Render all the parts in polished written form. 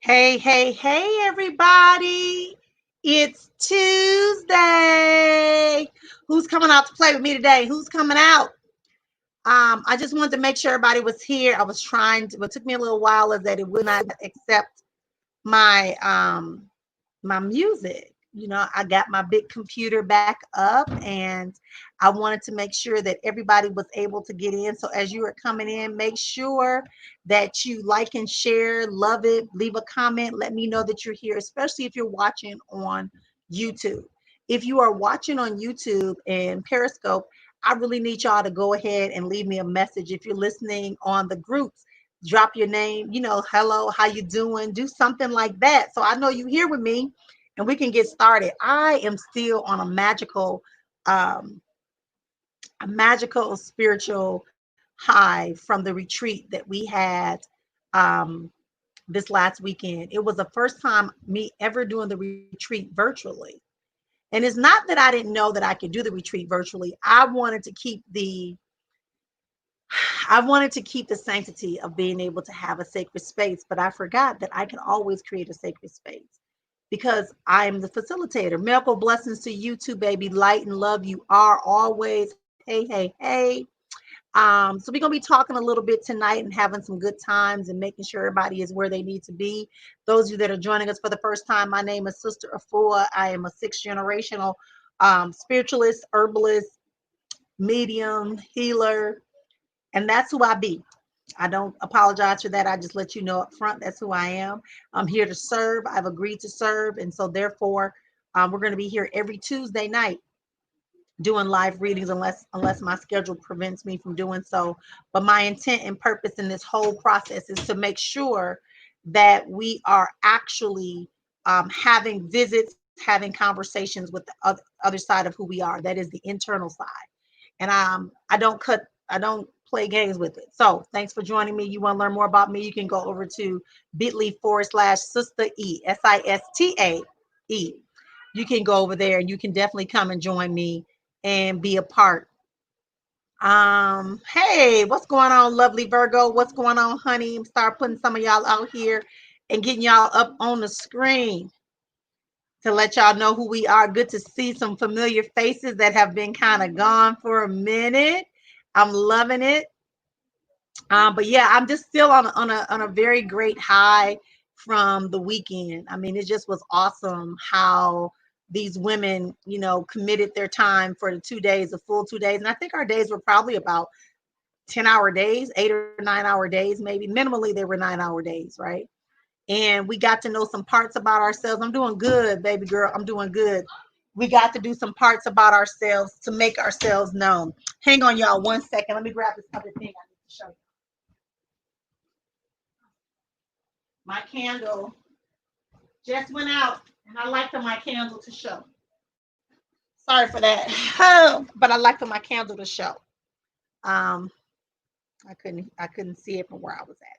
Hey, hey, hey, everybody. It's Tuesday. Who's coming out to play with me today? Who's coming out? I just wanted to make sure everybody was here. I was trying to, what took me a little while is that it would not accept my my music. I got my big computer back up and I wanted to make sure that everybody was able to get in. So as you are coming in, make sure that you like and share, love it, leave a comment, let me know that you're here, especially if you're watching on YouTube. If you are watching on YouTube and Periscope, I really need y'all to go ahead and leave me a message. If you're listening on the groups, drop your name, hello, how you doing? Do something like that. So I know you here with me and we can get started. I am still on um, a magical spiritual high from the retreat that we had um, this last weekend. It was the first time me ever doing the retreat virtually. And it's not that I didn't know that I could do the retreat virtually. I wanted to keep the sanctity of being able to have a sacred space, but I forgot that I can always create a sacred space because I am the facilitator. Miracle blessings to you too, baby. Light and love you are always. Hey, hey, hey. So we're gonna be talking a little bit tonight and having some good times and making sure everybody is where they need to be. Those of you that are joining us for the first time, my name is Sister Efua. I am a sixth generational spiritualist, herbalist, medium, healer, and that's who I be. I don't apologize for that. I just let you know up front that's who I am. I'm here to serve. I've agreed to serve, and so therefore, we're going to be here every Tuesday night doing live readings, unless my schedule prevents me from doing so. But my intent and purpose in this whole process is to make sure that we are actually having visits, having conversations with the other side of who we are. That is the internal side, and I don't play games with it. So thanks for joining me. You want to learn more about me, you can go over to bit.ly/Sista E, SISTA E. You can go over there and you can definitely come and join me and be a part. Hey, what's going on, lovely Virgo? What's going on, honey? Start putting some of y'all out here and getting y'all up on the screen to let y'all know who we are. Good to see some familiar faces that have been kind of gone for a minute. I'm loving it. But yeah, I'm just still on a very great high from the weekend. I mean, it just was awesome how these women, committed their time for the 2 days, the full 2 days. And I think our days were probably about 10-hour days, 8 or 9 hour days, maybe. Minimally, they were 9 hour days, right? And we got to know some parts about ourselves. I'm doing good, baby girl. I'm doing good. We got to do some parts about ourselves to make ourselves known. Hang on, y'all, 1 second. Let me grab this other thing I need to show you. My candle just went out, and I like for my candle to show. Sorry for that, but I like for my candle to show. Um, I couldn't see it from where I was at.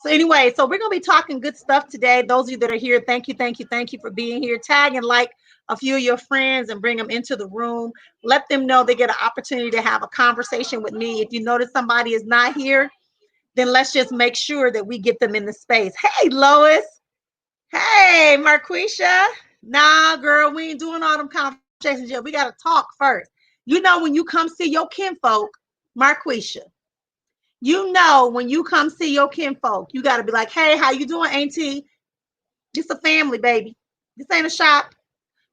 So anyway, so we're gonna be talking good stuff today. Those of you that are here, thank you, thank you, thank you for being here. Tag and like a few of your friends and bring them into the room. Let them know they get an opportunity to have a conversation with me. If you notice somebody is not here, then let's just make sure that we get them in the space. Hey, Lois. Hey, Marquisha. Nah, girl, we ain't doing all them conversations yet. We got to talk first. When you come see your kinfolk, Marquisha, when you come see your kinfolk, you got to be like, hey, how you doing, auntie? This a family, baby. This ain't a shop.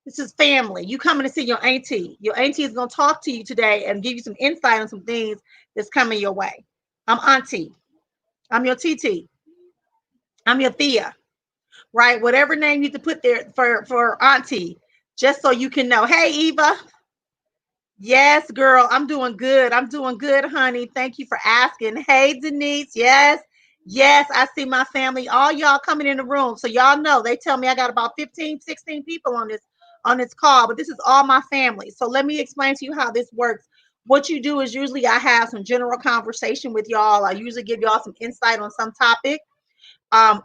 This is family. You coming to see your auntie. Your auntie is going to talk to you today and give you some insight on some things that's coming your way. I'm auntie. I'm your TT. I'm your Thea. Right? Whatever name you need to put there for auntie, just so you can know. Hey, Eva. Yes, girl, I'm doing good. I'm doing good, honey. Thank you for asking. Hey, Denise. Yes, yes, I see my family. All y'all coming in the room. So y'all know they tell me I got about 15, 16 people on this call, but this is all my family. So let me explain to you how this works. What you do is usually I have some general conversation with y'all. I usually give y'all some insight on some topic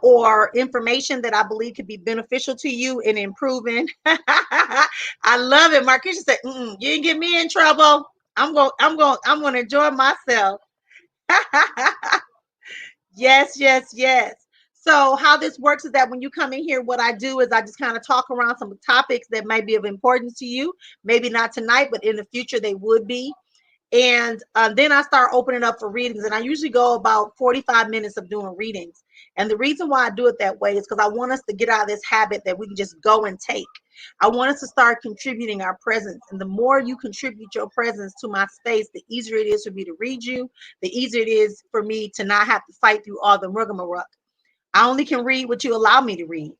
or information that I believe could be beneficial to you in improving. I love it. Marquisha said, you didn't get me in trouble. I'm going to enjoy myself. Yes, yes, yes. So how this works is that when you come in here, what I do is I just kind of talk around some topics that might be of importance to you. Maybe not tonight, but in the future they would be. And then I start opening up for readings. And I usually go about 45 minutes of doing readings. And the reason why I do it that way is because I want us to get out of this habit that we can just go and take. I want us to start contributing our presence. And the more you contribute your presence to my space, the easier it is for me to read you, the easier it is for me to not have to fight through all the rigmarole. I only can read what you allow me to read,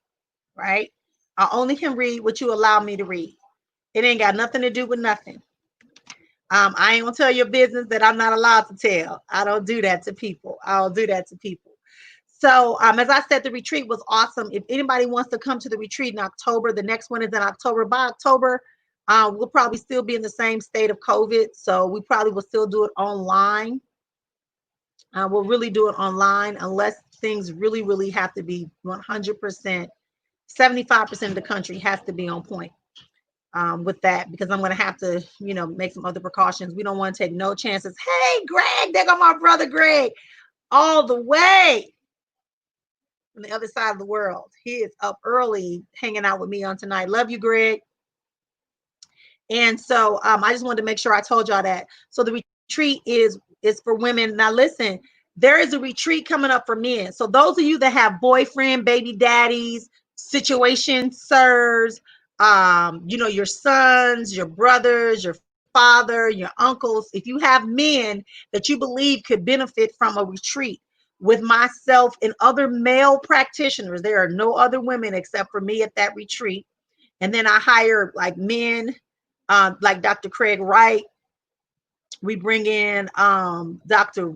right? I only can read what you allow me to read. It ain't got nothing to do with nothing. I ain't gonna tell your business that I'm not allowed to tell. I don't do that to people. I don't do that to people. So as I said, the retreat was awesome. If anybody wants to come to the retreat in October, the next one is in October. By October, we'll probably still be in the same state of COVID. So we probably will still do it online. We'll really do it online unless things really, really have to be 100%, 75% of the country has to be on point with that, because I'm going to have to, make some other precautions. We don't want to take no chances. Hey, Greg, there go my brother Greg, all the way on the other side of the world. He is up early hanging out with me on tonight. Love you, Greg. And so I just wanted to make sure I told y'all that. So the retreat is for women. Now listen, there is a retreat coming up for men. So those of you that have boyfriend, baby daddies, situation, sirs, your sons, your brothers, your father, your uncles, if you have men that you believe could benefit from a retreat with myself and other male practitioners, there are no other women except for me at that retreat. And then I hire like men, like Dr. Craig Wright. We bring in Dr.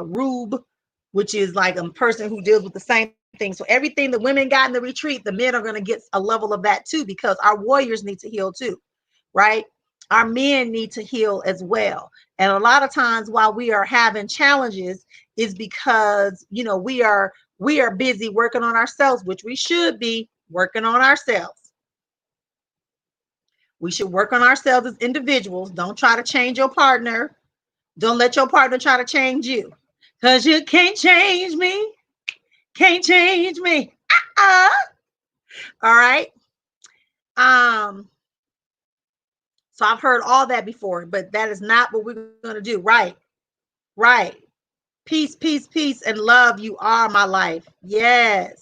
Rube, which is like a person who deals with the same thing. So everything the women got in the retreat, the men are going to get a level of that too, because our warriors need to heal too, right? Our men need to heal as well. And a lot of times while we are having challenges is because, we are busy working on ourselves, which we should be working on ourselves. We should work on ourselves as individuals. Don't try to change your partner. Don't let your partner try to change you, because you can't change me. Can't change me. All right. So I've heard all that before, but that is not what we're going to do. Right. Peace, peace, peace, and love. You are my life. Yes.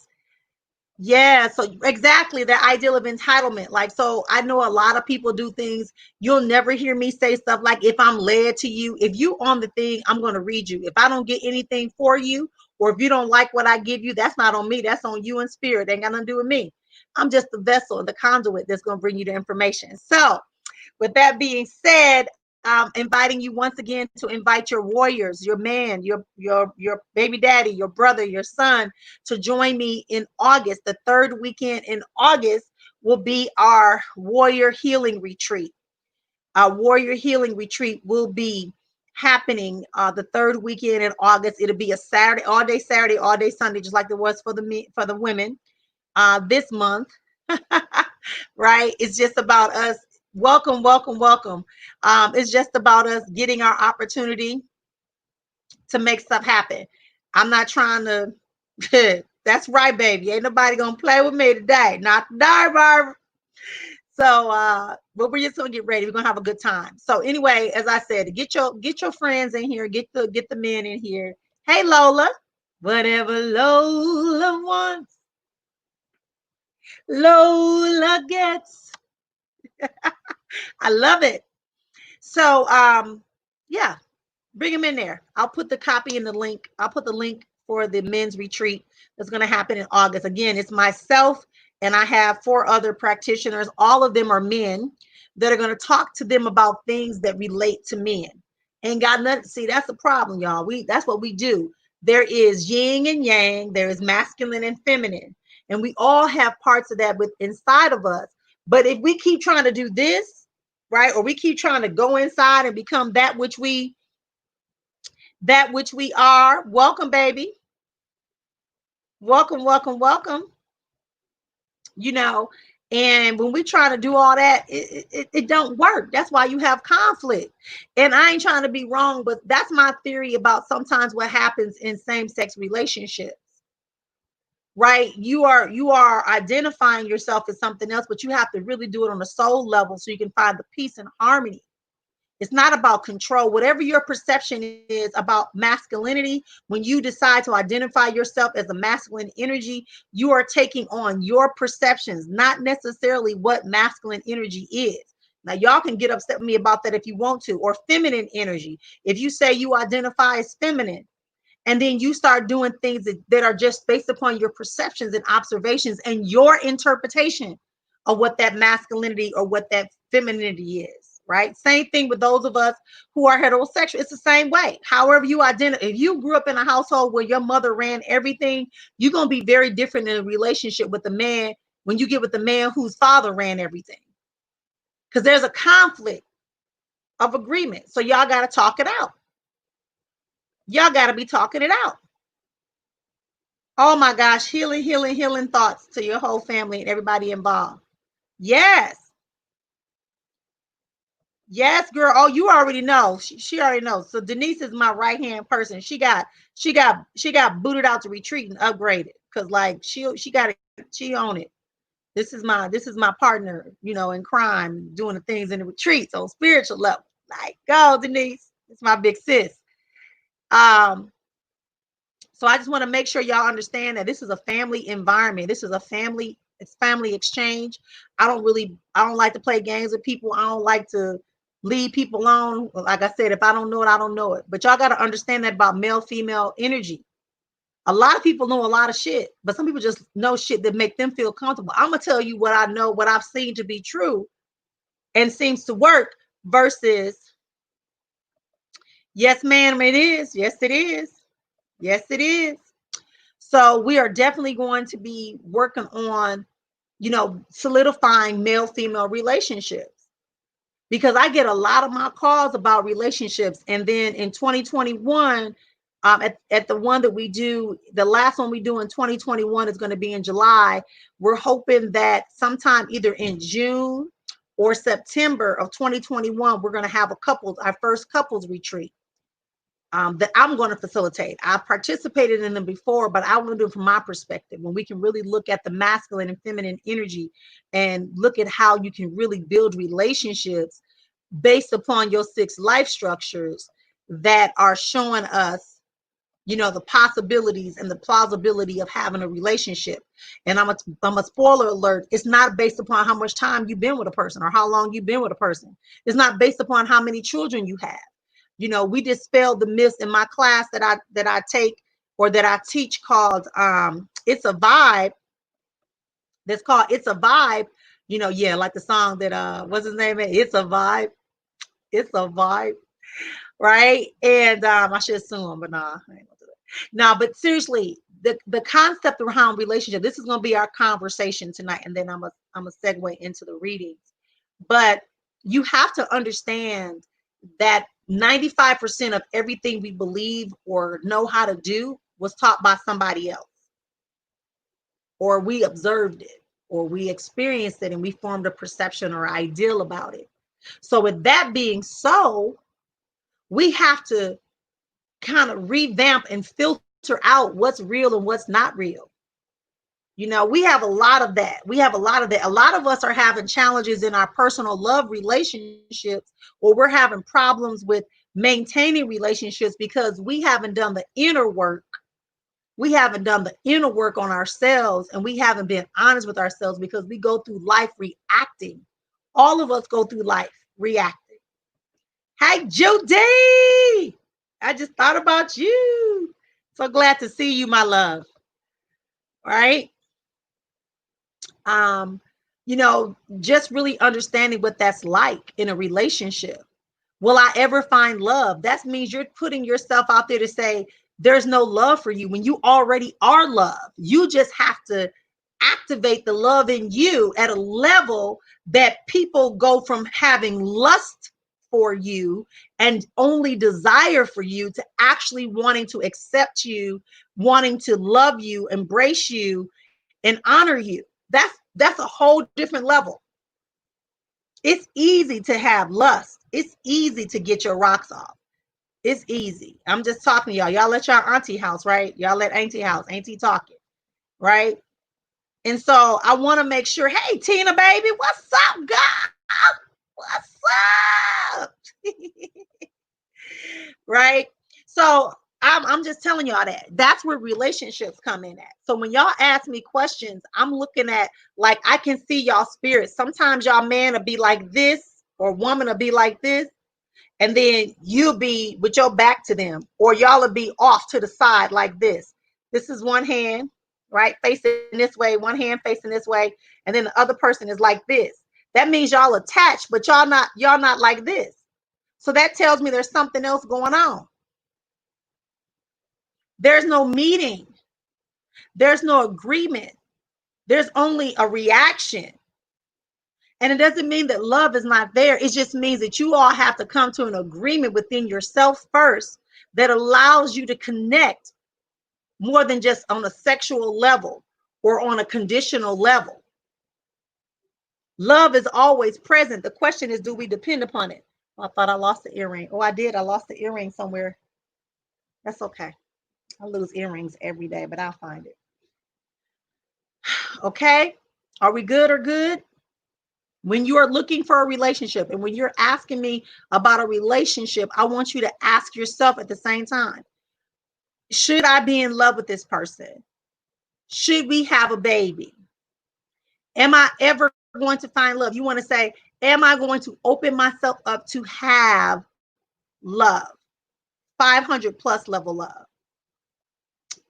Yeah, so exactly the ideal of entitlement. Like, so I know a lot of people do things. You'll never hear me say stuff like, if I'm led to you, if you on the thing, I'm going to read you. If I don't get anything for you, or if you don't like what I give you, that's not on me. That's on you in spirit. Ain't got nothing to do with me. I'm just the vessel, the conduit that's going to bring you the information. So with that being said, inviting you once again to invite your warriors, your man, your baby daddy, your brother, your son, to join me in August. The third weekend in August will be our warrior healing retreat. Our warrior healing retreat will be happening the third weekend in August. It'll be a Saturday, all day Sunday, just like it was for the women this month. Right? It's just about us. Welcome. It's just about us getting our opportunity to make stuff happen. I'm not trying to, that's right, baby. Ain't nobody gonna play with me today. Not today, Barbara. So but we're just gonna get ready. We're gonna have a good time. So anyway, as I said, get your friends in here, get the men in here. Hey Lola. Whatever Lola wants, Lola gets. I love it. So yeah, bring them in there. I'll put the copy in the link. I'll put the link for the men's retreat that's going to happen in August. Again, it's myself and I have 4 other practitioners. All of them are men that are going to talk to them about things that relate to men. Ain't got nothing. See, that's the problem, y'all. That's what we do. There is yin and yang. There is masculine and feminine. And we all have parts of that inside of us. But if we keep trying to do this, right, or we keep trying to go inside and become that which we are, welcome, baby. Welcome. And when we try to do all that, it don't work. That's why you have conflict. And I ain't trying to be wrong, but that's my theory about sometimes what happens in same-sex relationships. right? You are identifying yourself as something else, but you have to really do it on a soul level so you can find the peace and harmony. It's not about control. Whatever your perception is about masculinity, when you decide to identify yourself as a masculine energy, you are taking on your perceptions, not necessarily what masculine energy is. Now, y'all can get upset with me about that if you want to, or feminine energy. If you say you identify as feminine, and then you start doing things that are just based upon your perceptions and observations and your interpretation of what that masculinity or what that femininity is, right? Same thing with those of us who are heterosexual. It's the same way. However you identify, if you grew up in a household where your mother ran everything, you're going to be very different in a relationship with the man when you get with the man whose father ran everything, because there's a conflict of agreement. So y'all got to talk it out. Y'all got to be talking it out. Oh my gosh, healing, healing, healing thoughts to your whole family and everybody involved. Yes. Yes, girl. Oh, you already know. She already knows. So Denise is my right-hand person. She got booted out to retreat and upgraded. Cause like she got it, she own it. This is my partner, in crime, doing the things in the retreats on spiritual level. Like, go, Denise. It's my big sis. Um, So I just want to make sure y'all understand that this is a family environment. This is it's family exchange. I don't like to play games with people. I don't like to lead people on. Like I said, if I don't know it, I don't know it. But y'all got to understand that about male, female energy. A lot of people know a lot of shit, but some people just know shit that make them feel comfortable. I'm going to tell you what I know, what I've seen to be true and seems to work versus, yes, ma'am, it is. Yes, it is. Yes, it is. So we are definitely going to be working on, solidifying male-female relationships, because I get a lot of my calls about relationships. And then in 2021, at the one that we do, the last one we do in 2021 is going to be in July. We're hoping that sometime either in June or September of 2021, we're going to have our first couples retreat. That I'm going to facilitate. I've participated in them before, but I want to do it from my perspective, when we can really look at the masculine and feminine energy and look at how you can really build relationships based upon your 6 life structures that are showing us, the possibilities and the plausibility of having a relationship. And I'm a spoiler alert. It's not based upon how much time you've been with a person or how long you've been with a person. It's not based upon how many children you have. We dispelled the myths in my class that I take or that I teach called It's a Vibe. That's called It's a Vibe. Yeah, like the song that what's his name? It's a Vibe. It's a Vibe. Right. And I should sue him, but nah, I ain't gonna do it. No, but seriously, the concept around relationship, this is gonna be our conversation tonight, and then I'm a segue into the readings. But you have to understand that 95% of everything we believe or know how to do was taught by somebody else, or we observed it, or we experienced it, and we formed a perception or ideal about it. So with that being so, we have to kind of revamp and filter out what's real and what's not real. We have a lot of that. A lot of us are having challenges in our personal love relationships, or we're having problems with maintaining relationships because we haven't done the inner work. We haven't done the inner work on ourselves, and we haven't been honest with ourselves, because we go through life reacting. All of us go through life reacting. Hey, Judy, I just thought about you. So glad to see you, my love. All right. Just really understanding what that's like in a relationship. Will I ever find love? That means you're putting yourself out there to say there's no love for you when you already are love. You just have to activate the love in you at a level that people go from having lust for you and only desire for you to actually wanting to accept you, wanting to love you, embrace you, and honor you. That's a whole different level. It's easy to have lust. It's easy to get your rocks off. It's easy. I'm just talking to y'all. Y'all at y'all auntie house, right? Y'all at auntie house. Auntie talking. right? And so I want to make sure, hey, Tina, baby, what's up, God? What's up? Right? So I'm just telling y'all that. That's where relationships come in at. So when y'all ask me questions, I'm looking at, like, I can see y'all spirits. Sometimes y'all man will be like this, or woman will be like this, and then you'll be with your back to them, or y'all will be off to the side like this. This is one hand, right, facing this way, one hand facing this way, and then the other person is like this. That means y'all attached, but y'all not like this. So that tells me there's something else going on. There's no meeting. There's no agreement. There's only a reaction. And it doesn't mean that love is not there. It just means that you all have to come to an agreement within yourself first that allows you to connect more than just on a sexual level or on a conditional level. Love is always present. The question is, do we depend upon it? Oh, I thought I lost the earring. Oh, I did. I lost the earring somewhere. That's okay. I lose earrings every day, but I'll find it. Okay. Are we good or good? When you are looking for a relationship and when you're asking me about a relationship, I want you to ask yourself at the same time, should I be in love with this person? Should we have a baby? Am I ever going to find love? You want to say, am I going to open myself up to have love? 500 plus level love,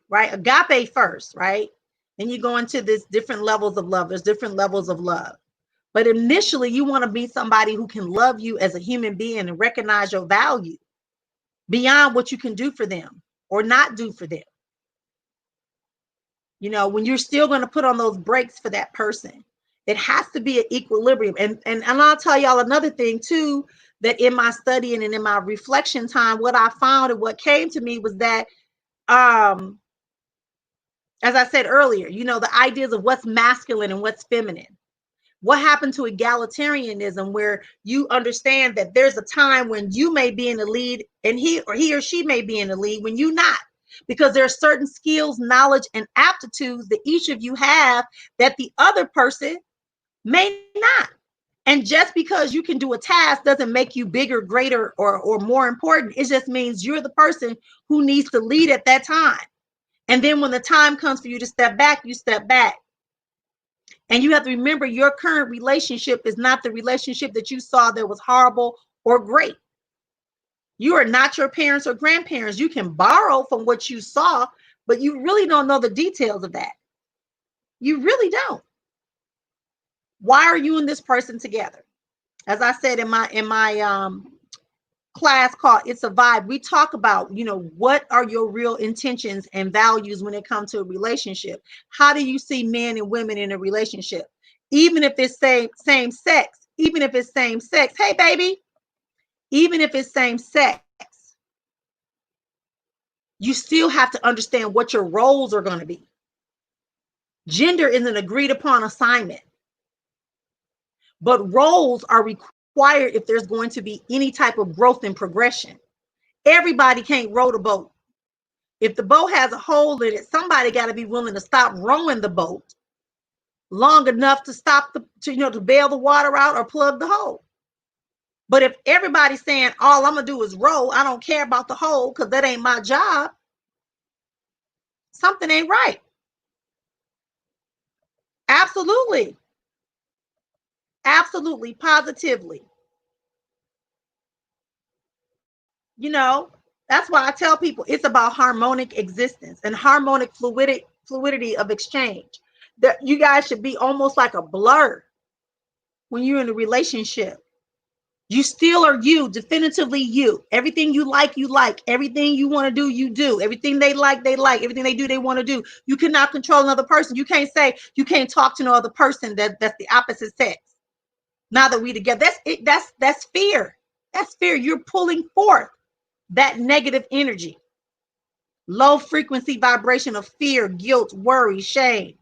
right? Agape first, right? Then you go into this different levels of love. There's different levels of love. But initially, you want to be somebody who can love you as a human being and recognize your value beyond what you can do for them or not do for them. You know, when you're still going to put on those brakes for that person, it has to be an equilibrium. And I'll tell y'all another thing too, that in my studying and in my reflection time, what I found and what came to me was that, as I said earlier, you know, the ideas of what's masculine and what's feminine. What happened to egalitarianism, where you understand that there's a time when you may be in the lead and he or she may be in the lead when you're not, because there are certain skills, knowledge, and aptitudes that each of you have that the other person may not. And just because you can do a task doesn't make you bigger, greater, or more important. It just means you're the person who needs to lead at that time. And then when the time comes for you to step back, you step back. And you have to remember, your current relationship is not the relationship that you saw that was horrible or great. You are not your parents or grandparents. You can borrow from what you saw, but you really don't know the details of that. You really don't. Why are you and this person together? As I said in my class called It's a Vibe, we talk about, you know, what are your real intentions and values when it comes to a relationship? How do you see men and women in a relationship? Even if it's same sex, even if it's same sex, hey baby, even if it's same sex, you still have to understand what your roles are going to be. Gender is an agreed upon assignment, but roles are required if there's going to be any type of growth and progression. Everybody can't row the boat. If the boat has a hole in it, somebody got to be willing to stop rowing the boat long enough to stop to bail the water out or plug the hole. But if everybody's saying all I'm gonna do is row, I don't care about the hole because that ain't my job, something ain't right. Absolutely. Absolutely, positively. You know, that's why I tell people it's about harmonic existence and harmonic fluidity of exchange. That you guys should be almost like a blur when you're in a relationship. You still are you, definitively you. Everything you like, you like. Everything you want to do, you do. Everything they like, they like. Everything they do, they want to do. You cannot control another person. You can't say you can't talk to no other person that's the opposite sex. Now that we together, that's fear. That's fear. You're pulling forth that negative energy, low frequency vibration of fear, guilt, worry, shame,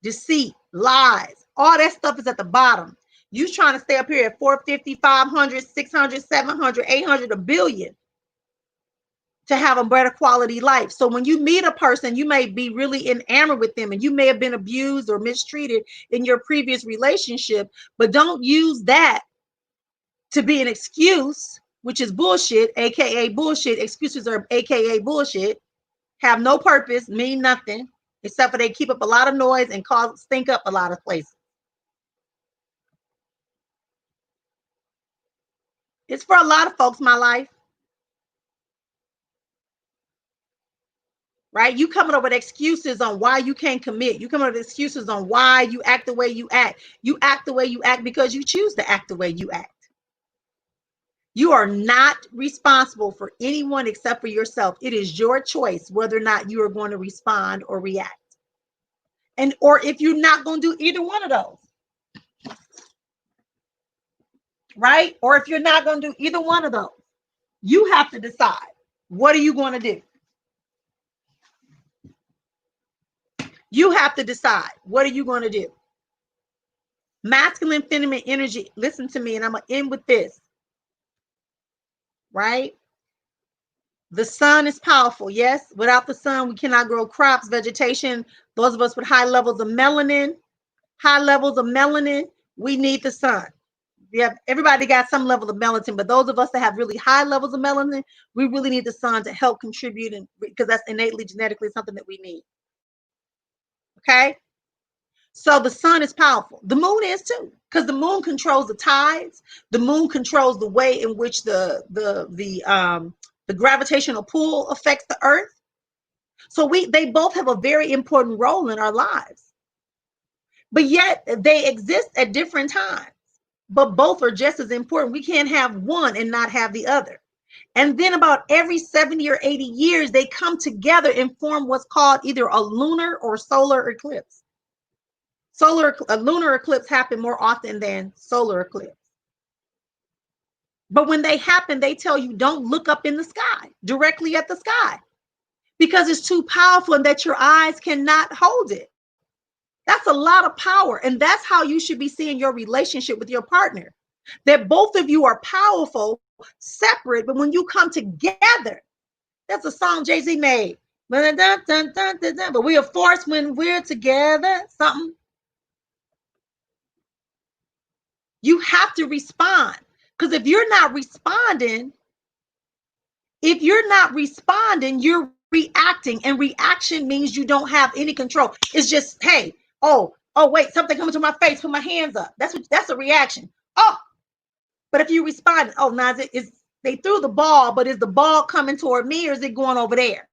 deceit, lies. All that stuff is at the bottom. You trying to stay up here at 450, 500, 600, 700, 800, a billion. to have a better quality life. So when you meet a person, you may be really enamored with them and you may have been abused or mistreated in your previous relationship, but don't use that to be an excuse, which is bullshit, aka bullshit. Excuses are aka bullshit, have no purpose, mean nothing, except for they keep up a lot of noise and stink up a lot of places. It's for a lot of folks, my life. Right? You coming up with excuses on why you can't commit. You coming up with excuses on why you act the way you act. You act the way you act because you choose to act the way you act. You are not responsible for anyone except for yourself. It is your choice whether or not you are going to respond or react. And or if you're not going to do either one of those. Right? Or if you're not going to do either one of those, you have to decide, what are you going to do? You have to decide, what are you going to do? Masculine, feminine energy, listen to me, and I'm going to end with this. Right? The sun is powerful. Yes, without the sun, we cannot grow crops, vegetation. Those of us with high levels of melanin, we need the sun. Everybody got some level of melanin, but those of us that have really high levels of melanin, we really need the sun to help contribute, and because that's innately, genetically something that we need. Okay? So the sun is powerful. The moon is too, because the moon controls the tides. The moon controls the way in which the gravitational pull affects the earth. So they both have a very important role in our lives. But yet they exist at different times. But both are just as important. We can't have one and not have the other. And then about every 70 or 80 years, they come together and form what's called either a lunar or solar eclipse. A lunar eclipse happen more often than solar eclipse. But when they happen, they tell you don't look up in the sky, directly at the sky, because it's too powerful and that your eyes cannot hold it. That's a lot of power. And that's how you should be seeing your relationship with your partner, that both of you are powerful, separate, but when you come together, that's a song Jay-Z made. But we are forced when we're together, something. You have to respond, because if you're not responding, you're reacting, and reaction means you don't have any control. It's just, hey, oh wait, something coming to my face, put my hands up. That's a reaction. Oh, but if you respond, oh, now they threw the ball, but is the ball coming toward me or is it going over there?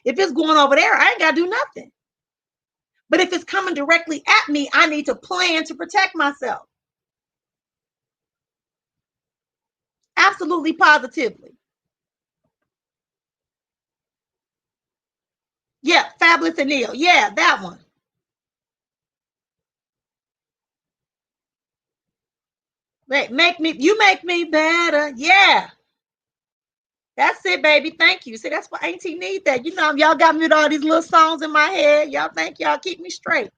If it's going over there, I ain't got to do nothing. But if it's coming directly at me, I need to plan to protect myself. Absolutely, positively. Yeah, Fabulous and Neil. Yeah, that one. Wait, you make me better. Yeah. That's it, baby. Thank you. See, that's why Auntie need that. You know, y'all got me with all these little songs in my head. Y'all think y'all keep me straight.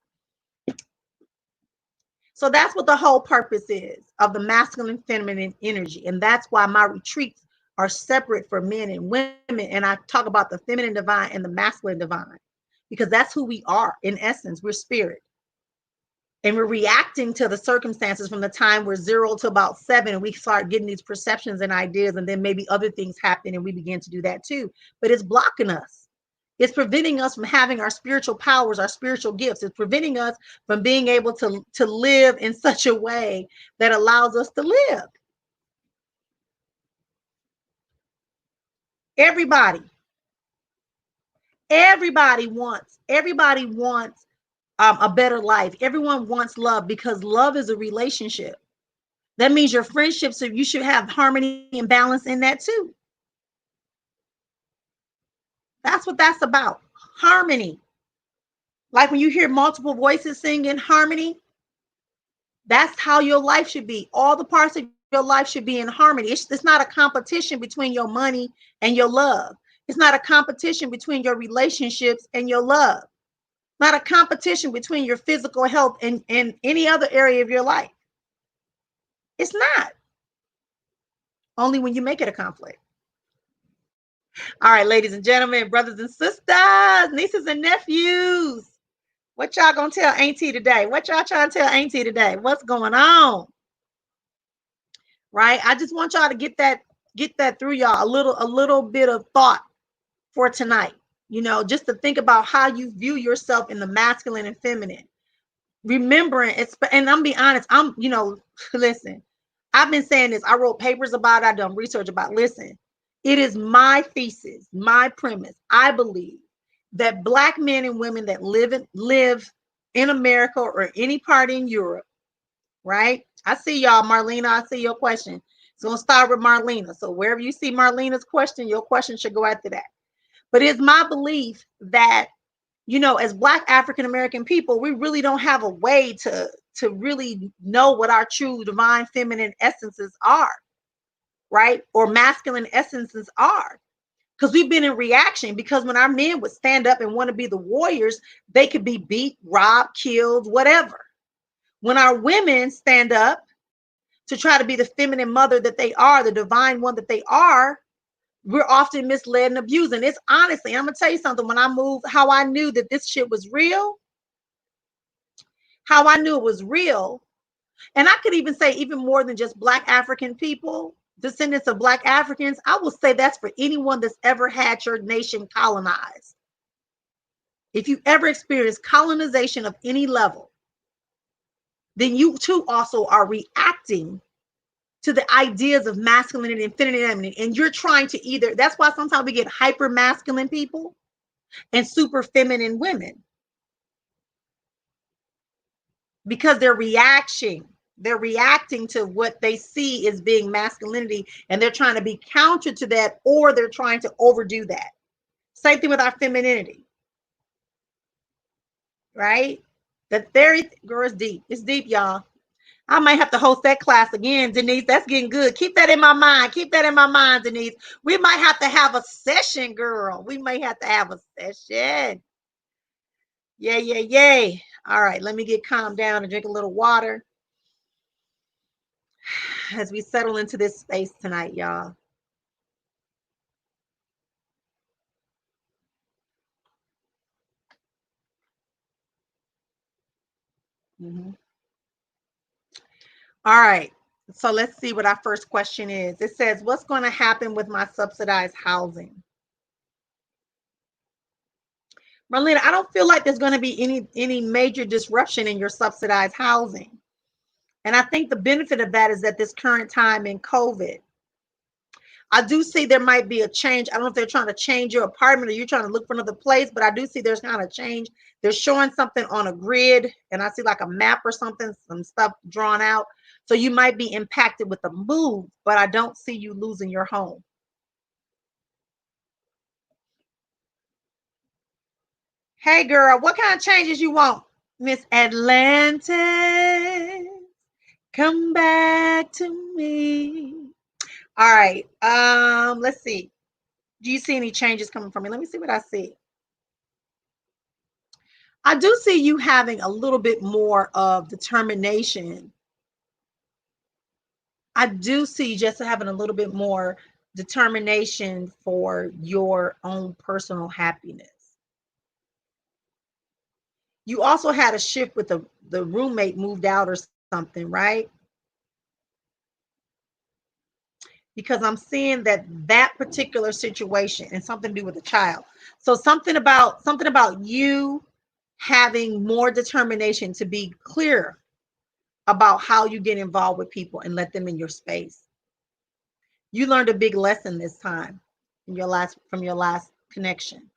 So that's what the whole purpose is of the masculine and feminine energy. And that's why my retreats are separate for men and women. And I talk about the feminine divine and the masculine divine, because that's who we are. In essence, we're spirit. And we're reacting to the circumstances from the time we're 0 to about 7, and we start getting these perceptions and ideas, and then maybe other things happen and we begin to do that too. But it's blocking us. It's preventing us from having our spiritual powers, our spiritual gifts. It's preventing us from being able to live in such a way that allows us to live. Everybody wants a better life. Everyone wants love, because love is a relationship. That means your friendships, so you should have harmony and balance in that too. That's what that's about. Harmony. Like when you hear multiple voices sing in harmony, that's how your life should be. All the parts of your life should be in harmony. It's not a competition between your money and your love. It's not a competition between your relationships and your love. Not a competition between your physical health and any other area of your life. It's not. Only when you make it a conflict. All right, ladies and gentlemen, brothers and sisters, nieces and nephews, what y'all gonna tell Auntie today? What y'all trying to tell Auntie today? What's going on? Right? I just want y'all to get that through y'all. A little bit of thought for tonight. You know, just to think about how you view yourself in the masculine and feminine. Remembering it's, and I'm being honest, listen, I've been saying this. I wrote papers about it, I've done research about it. Listen, it is my thesis, my premise. I believe that Black men and women that live in America or any part in Europe, right? I see y'all, Marlena. I see your question. It's gonna start with Marlena. So wherever you see Marlena's question, your question should go after that. But it's my belief that, you know, as Black African American people, we really don't have a way to really know what our true divine feminine essences are, right? Or masculine essences are. Because we've been in reaction, because when our men would stand up and want to be the warriors, they could be beat, robbed, killed, whatever. When our women stand up to try to be the feminine mother that they are, the divine one that they are, we're often misled and abused. And it's honestly, I'm gonna tell you something. When I moved, how I knew that this shit was real, how I knew it was real, and I could even say even more than just Black African people, descendants of Black Africans, I will say that's for anyone that's ever had your nation colonized. If you ever experienced colonization of any level, then you too also are reacting to the ideas of masculinity and femininity. And you're trying to either, that's why sometimes we get hyper masculine people and super feminine women, because they're reacting to what they see as being masculinity, and they're trying to be counter to that, or they're trying to overdo that. Same thing with our femininity, right? That very girl is deep. It's deep, y'all. I might have to host that class again, Denise. That's getting good. Keep that in my mind. Keep that in my mind, Denise. We might have to have a session, girl. We may have to have a session. Yay, yay, yay. All right, let me get calmed down and drink a little water as we settle into this space tonight, y'all. Mm-hmm. All right, so let's see what our first question is. It says, what's going to happen with my subsidized housing? Marlena, I don't feel like there's going to be any major disruption in your subsidized housing. And I think the benefit of that is that this current time in COVID, I do see there might be a change. I don't know if they're trying to change your apartment or you're trying to look for another place, but I do see there's kind of change. They're showing something on a grid, and I see like a map or something, some stuff drawn out. So you might be impacted with the move, but I don't see you losing your home. Hey girl, what kind of changes you want? Miss Atlantis, come back to me. All right. Let's see. Do you see any changes coming from me? Let me see what I see. I do see you having a little bit more of determination. I do see you just having a little bit more determination for your own personal happiness. You also had a shift with the roommate moved out or something, right? Because I'm seeing that particular situation and something to do with the child. So something about you having more determination to be clear about how you get involved with people and let them in your space. You learned a big lesson this time from your last connection.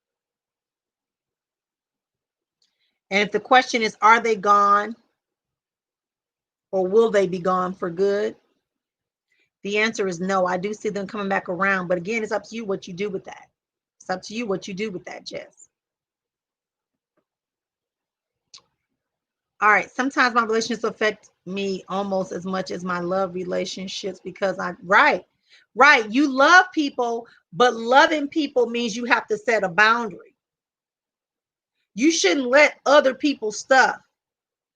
And if the question is, are they gone or will they be gone for good? The answer is no. I do see them coming back around, but again, it's up to you what you do with that. It's up to you what you do with that, Jess. All right. Sometimes my relationships affect me almost as much as my love relationships because right. You love people, but loving people means you have to set a boundary. You shouldn't let other people's stuff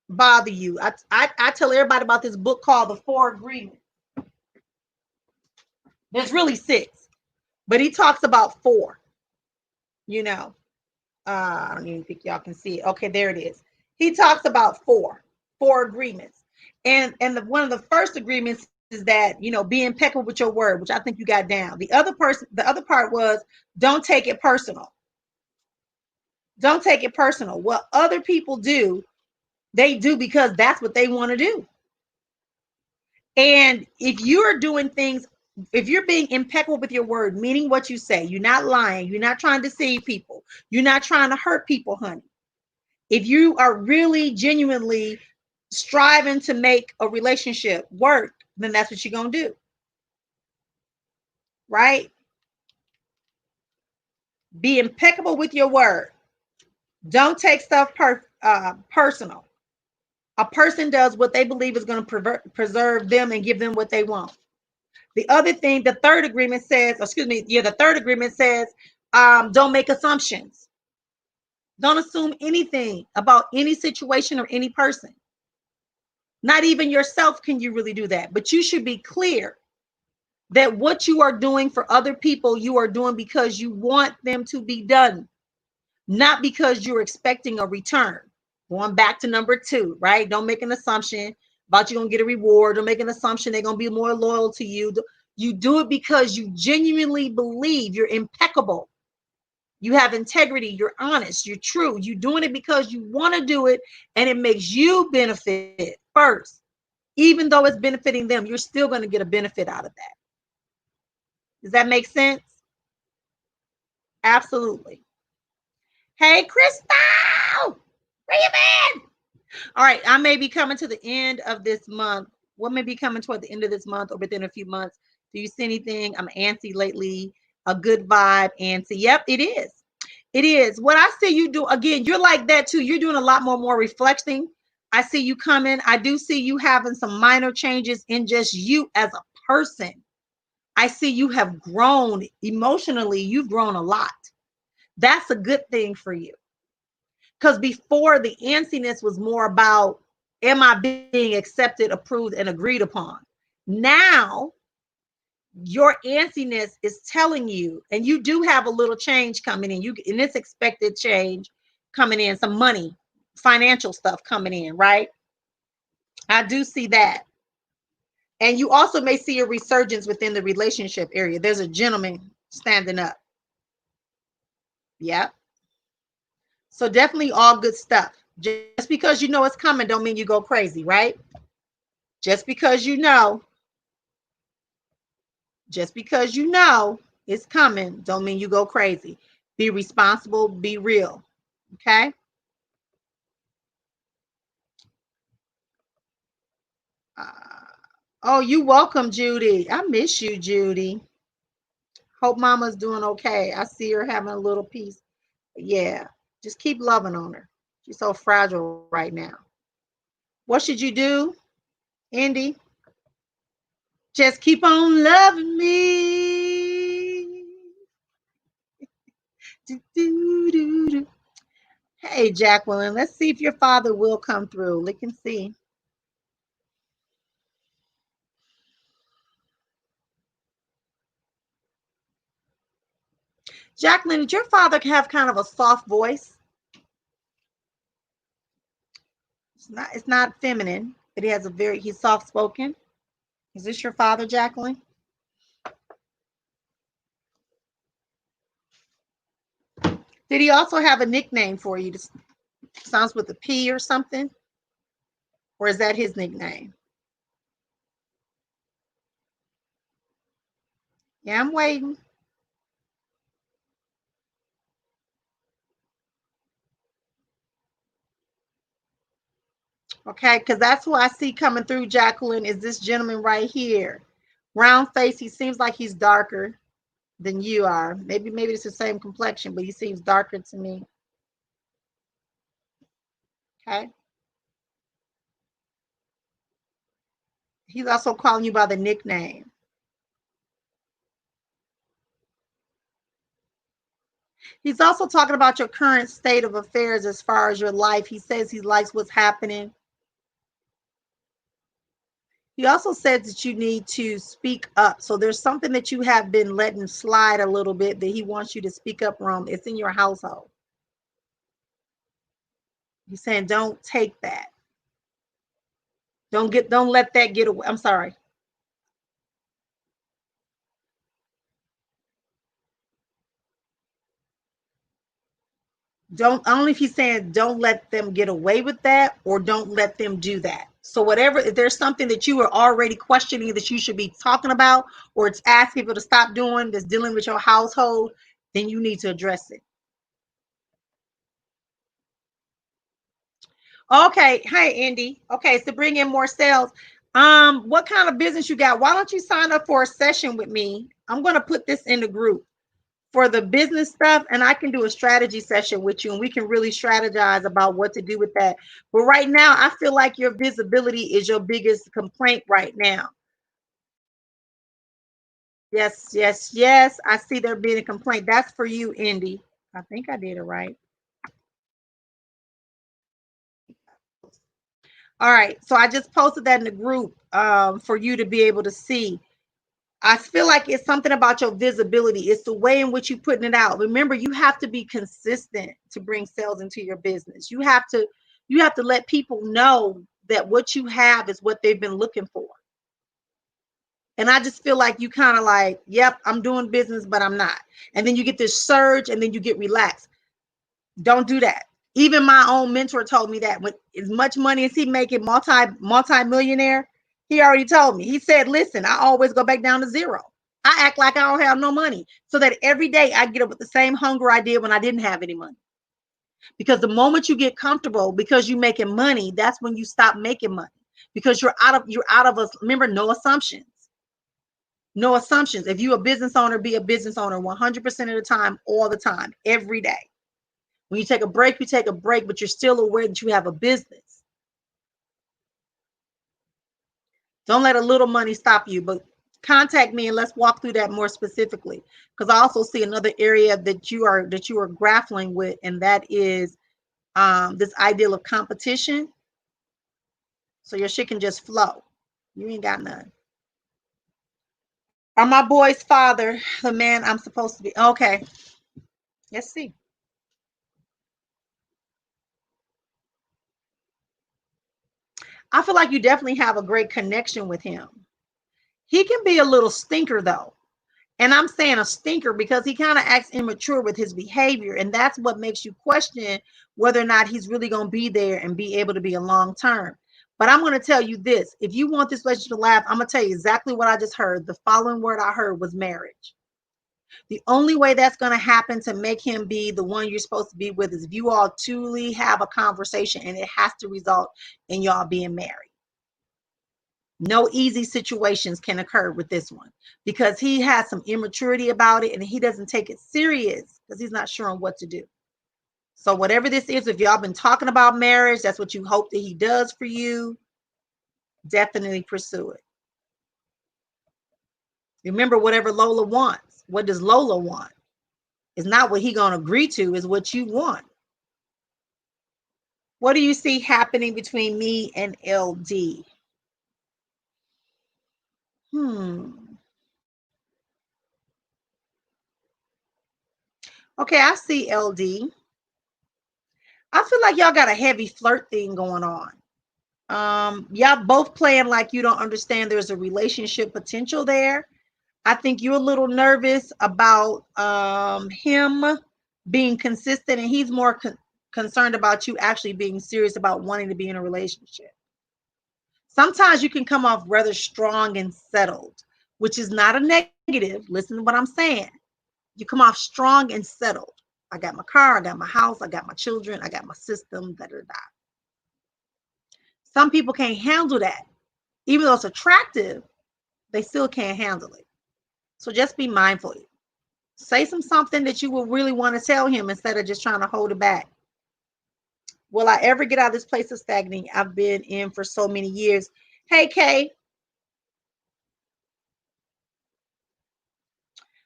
bother you. I tell everybody about this book called The Four Agreements. There's really 6. But he talks about four, you know. I don't even think y'all can see it. Okay, there it is. He talks about four agreements. And one of the first agreements is that, be impeccable with your word, which I think you got down. The other part was don't take it personal. Don't take it personal. What other people do, they do because that's what they want to do. And if you're doing things, if you're being impeccable with your word, meaning what you say, you're not lying, you're not trying to deceive people, you're not trying to hurt people, honey. If you are really genuinely striving to make a relationship work, then that's what you're going to do. Right? Be impeccable with your word. Don't take stuff personal. A person does what they believe is going to preserve them and give them what they want. The other thing, the third agreement says, don't make assumptions. Don't assume anything about any situation or any person. Not even yourself can you really do that, but you should be clear that what you are doing for other people, you are doing because you want them to be done, not because you're expecting a return. Going back to number 2, right? Don't make an assumption about you're going to get a reward. Don't make an assumption they're going to be more loyal to you. You do it because you genuinely believe, you're impeccable. You have integrity. You're honest. You're true. You're doing it because you want to do it and it makes you benefit first. Even though it's benefiting them, you're still going to get a benefit out of that. Does that make sense? Absolutely. Hey, Crystal, where you been? All right, I may be coming to the end of this month. What may be coming toward the end of this month or within a few months? Do you see anything? I'm antsy lately. A good vibe, antsy. Yep, it is. It is. What I see you do, again, you're like that too. You're doing a lot more reflecting. I see you coming. I do see you having some minor changes in just you as a person. I see you have grown emotionally. You've grown a lot. That's a good thing for you. Because before, the antsiness was more about, am I being accepted, approved, and agreed upon? Now, your antsiness is telling you, and you do have a little change coming in. In this expected change coming in, some money, financial stuff coming in, right? I do see that. And you also may see a resurgence within the relationship area. There's a gentleman standing up. Yep. So definitely all good stuff. Just because you know it's coming don't mean you go crazy, right? Just because you know it's coming don't mean you go crazy. Be responsible, be real. Okay? Oh, you welcome, Judy. I miss you, Judy. Hope mama's doing okay. I see her having a little piece. Yeah, just keep loving on her. She's so fragile right now. What should you do, Indy? Just keep on loving me. Do, do, do, do. Hey, Jacqueline, let's see if your father will come through. Look and see. Jacqueline, did your father have kind of a soft voice? It's not feminine, but he's soft spoken. Is this your father, Jacqueline? Did he also have a nickname for you? Sounds with a P or something? Or is that his nickname? Yeah, I'm waiting. Okay, because that's who I see coming through, Jacqueline, is this gentleman right here. Round face, he seems like he's darker than you are. Maybe it's the same complexion, but he seems darker to me. Okay. He's also calling you by the nickname. He's also talking about your current state of affairs as far as your life. He says he likes what's happening. He also said that you need to speak up. So there's something that you have been letting slide a little bit that he wants you to speak up from. It's in your household. He's saying don't take that. Don't let that get away. I'm sorry. I don't know if he's saying don't let them get away with that or don't let them do that. So whatever, if there's something that you are already questioning that you should be talking about, or it's asking people to stop doing that's dealing with your household, then you need to address it. Okay, hey Indy. Okay, so bring in more sales. What kind of business you got? Why don't you sign up for a session with me? I'm gonna put this in the group for the business stuff, and I can do a strategy session with you, and we can really strategize about what to do with that. But right now, I feel like your visibility is your biggest complaint right now. Yes, yes, yes. I see there being a complaint. That's for you, Indy. I think I did it right. All right. So I just posted that in the group for you to be able to see. I feel like it's something about your visibility. It's the way in which you're putting it out. Remember, you have to be consistent to bring sales into your business. You have to let people know that what you have is what they've been looking for. And I just feel like you kind of like, yep, I'm doing business, but I'm not. And then you get this surge and then you get relaxed. Don't do that. Even my own mentor told me that with as much money as he making multi-millionaire, he already told me. He said, listen, I always go back down to zero. I act like I don't have no money so that every day I get up with the same hunger I did when I didn't have any money. Because the moment you get comfortable because you're making money, that's when you stop making money. Because you're out of us. Remember, no assumptions. No assumptions. If you're a business owner, be a business owner 100% of the time, all the time, every day. When you take a break, you take a break, but you're still aware that you have a business. Don't let a little money stop you, but contact me and let's walk through that more specifically. Because I also see another area that you are grappling with, and that is this ideal of competition. So your shit can just flow. You ain't got none. Are my boy's father the man I'm supposed to be? Okay, let's see. I feel like you definitely have a great connection with him. He can be a little stinker though. And I'm saying a stinker because he kind of acts immature with his behavior. And that's what makes you question whether or not he's really going to be there and be able to be a long term. But I'm going to tell you this. If you want this relationship to last, I'm going to tell you exactly what I just heard. The following word I heard was marriage. The only way that's going to happen to make him be the one you're supposed to be with is if you all truly have a conversation, and it has to result in y'all being married. No easy situations can occur with this one because he has some immaturity about it and he doesn't take it serious because he's not sure on what to do. So whatever this is, if y'all been talking about marriage, that's what you hope that he does for you, definitely pursue it. Remember, whatever Lola wants, what does Lola want? It's not what he gonna agree to, is what you want. What do you see happening between me and LD? Okay, I see LD. I feel like y'all got a heavy flirt thing going on. Y'all both playing like you don't understand there's a relationship potential there. I think you're a little nervous about him being consistent, and he's more concerned about you actually being serious about wanting to be in a relationship. Sometimes you can come off rather strong and settled, which is not a negative. Listen to what I'm saying. You come off strong and settled. I got my car, I got my house, I got my children, I got my system, da da da. Some people can't handle that. Even though it's attractive, they still can't handle it. So just be mindful. Say something that you will really want to tell him instead of just trying to hold it back. Will I ever get out of this place of stagnating I've been in for so many years? Hey, Kay.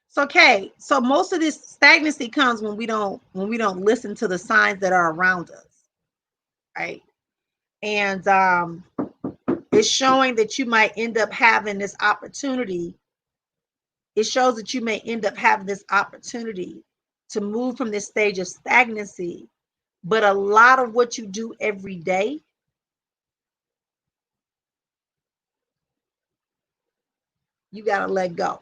So, Kay, so most of this stagnancy comes when we don't listen to the signs that are around us, right? And It's showing that you might end up having this opportunity. It shows that you may end up having this opportunity to move from this stage of stagnancy. But a lot of what you do every day, you got to let go.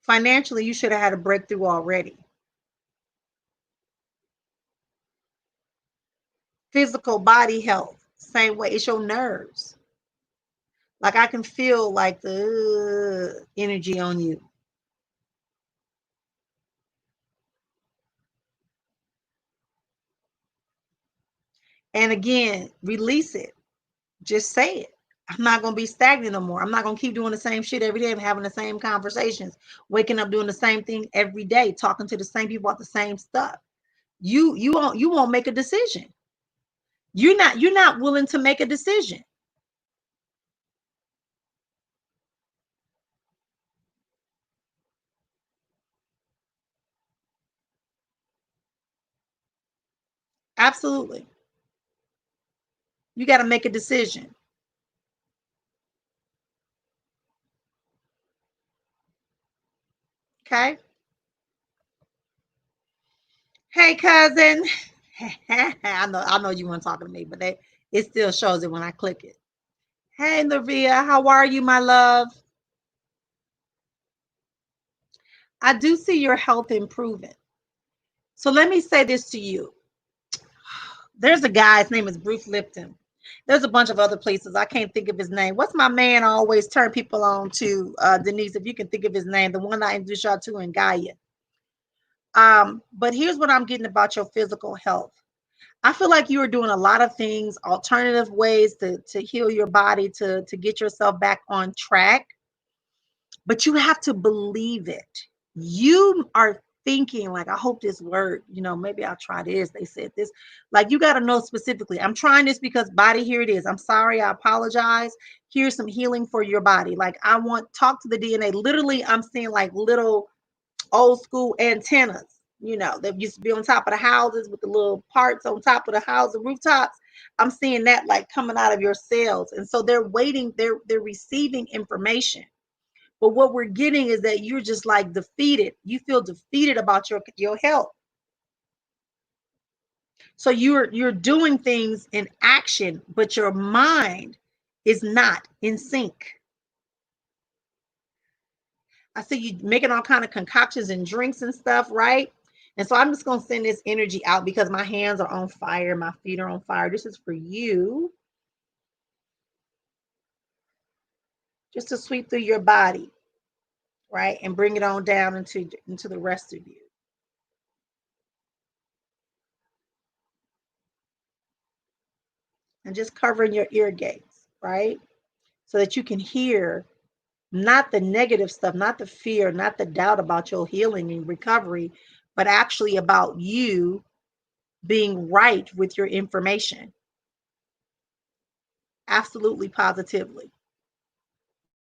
Financially, you should have had a breakthrough already. Physical body health, same way. It's your nerves. Like I can feel like the energy on you. And again, release it. Just say it. I'm not going to be stagnant no more. I'm not going to keep doing the same shit every day and having the same conversations, waking up doing the same thing every day, talking to the same people about the same stuff. You won't make a decision. You're not willing to make a decision. Absolutely. You got to make a decision. Okay? Hey cousin. I know you weren't talking to me, but it still shows it when I click it. Hey Navia, how are you, my love? I do see your health improving. So let me say this to you. There's a guy, his name is Bruce Lipton. There's a bunch of other places. I can't think of his name. What's my man I always turn people on to, Denise, if you can think of his name, the one I introduced y'all to in Gaia. But here's what I'm getting about your physical health. I feel like you are doing a lot of things, alternative ways to heal your body, to get yourself back on track. But you have to believe it. You are thinking like, I hope this worked. Maybe I'll try this. They said this. Like, you got to know specifically, I'm trying this because body, here it is. I'm sorry. I apologize. Here's some healing for your body. Like, I want talk to the DNA. Literally, I'm seeing like little old school antennas, that used to be on top of the houses with the little parts on top of the house, the rooftops. I'm seeing that like coming out of your cells. And so they're waiting, they're receiving information. But what we're getting is that you're just like defeated. You feel defeated about your health. So you're doing things in action, but your mind is not in sync. I see you making all kind of concoctions and drinks and stuff, right? And so I'm just going to send this energy out because my hands are on fire. My feet are on fire. This is for you. Just to sweep through your body, right? And bring it on down into the rest of you. And just covering your ear gates, right? So that you can hear not the negative stuff, not the fear, not the doubt about your healing and recovery, but actually about you being right with your information. Absolutely, positively.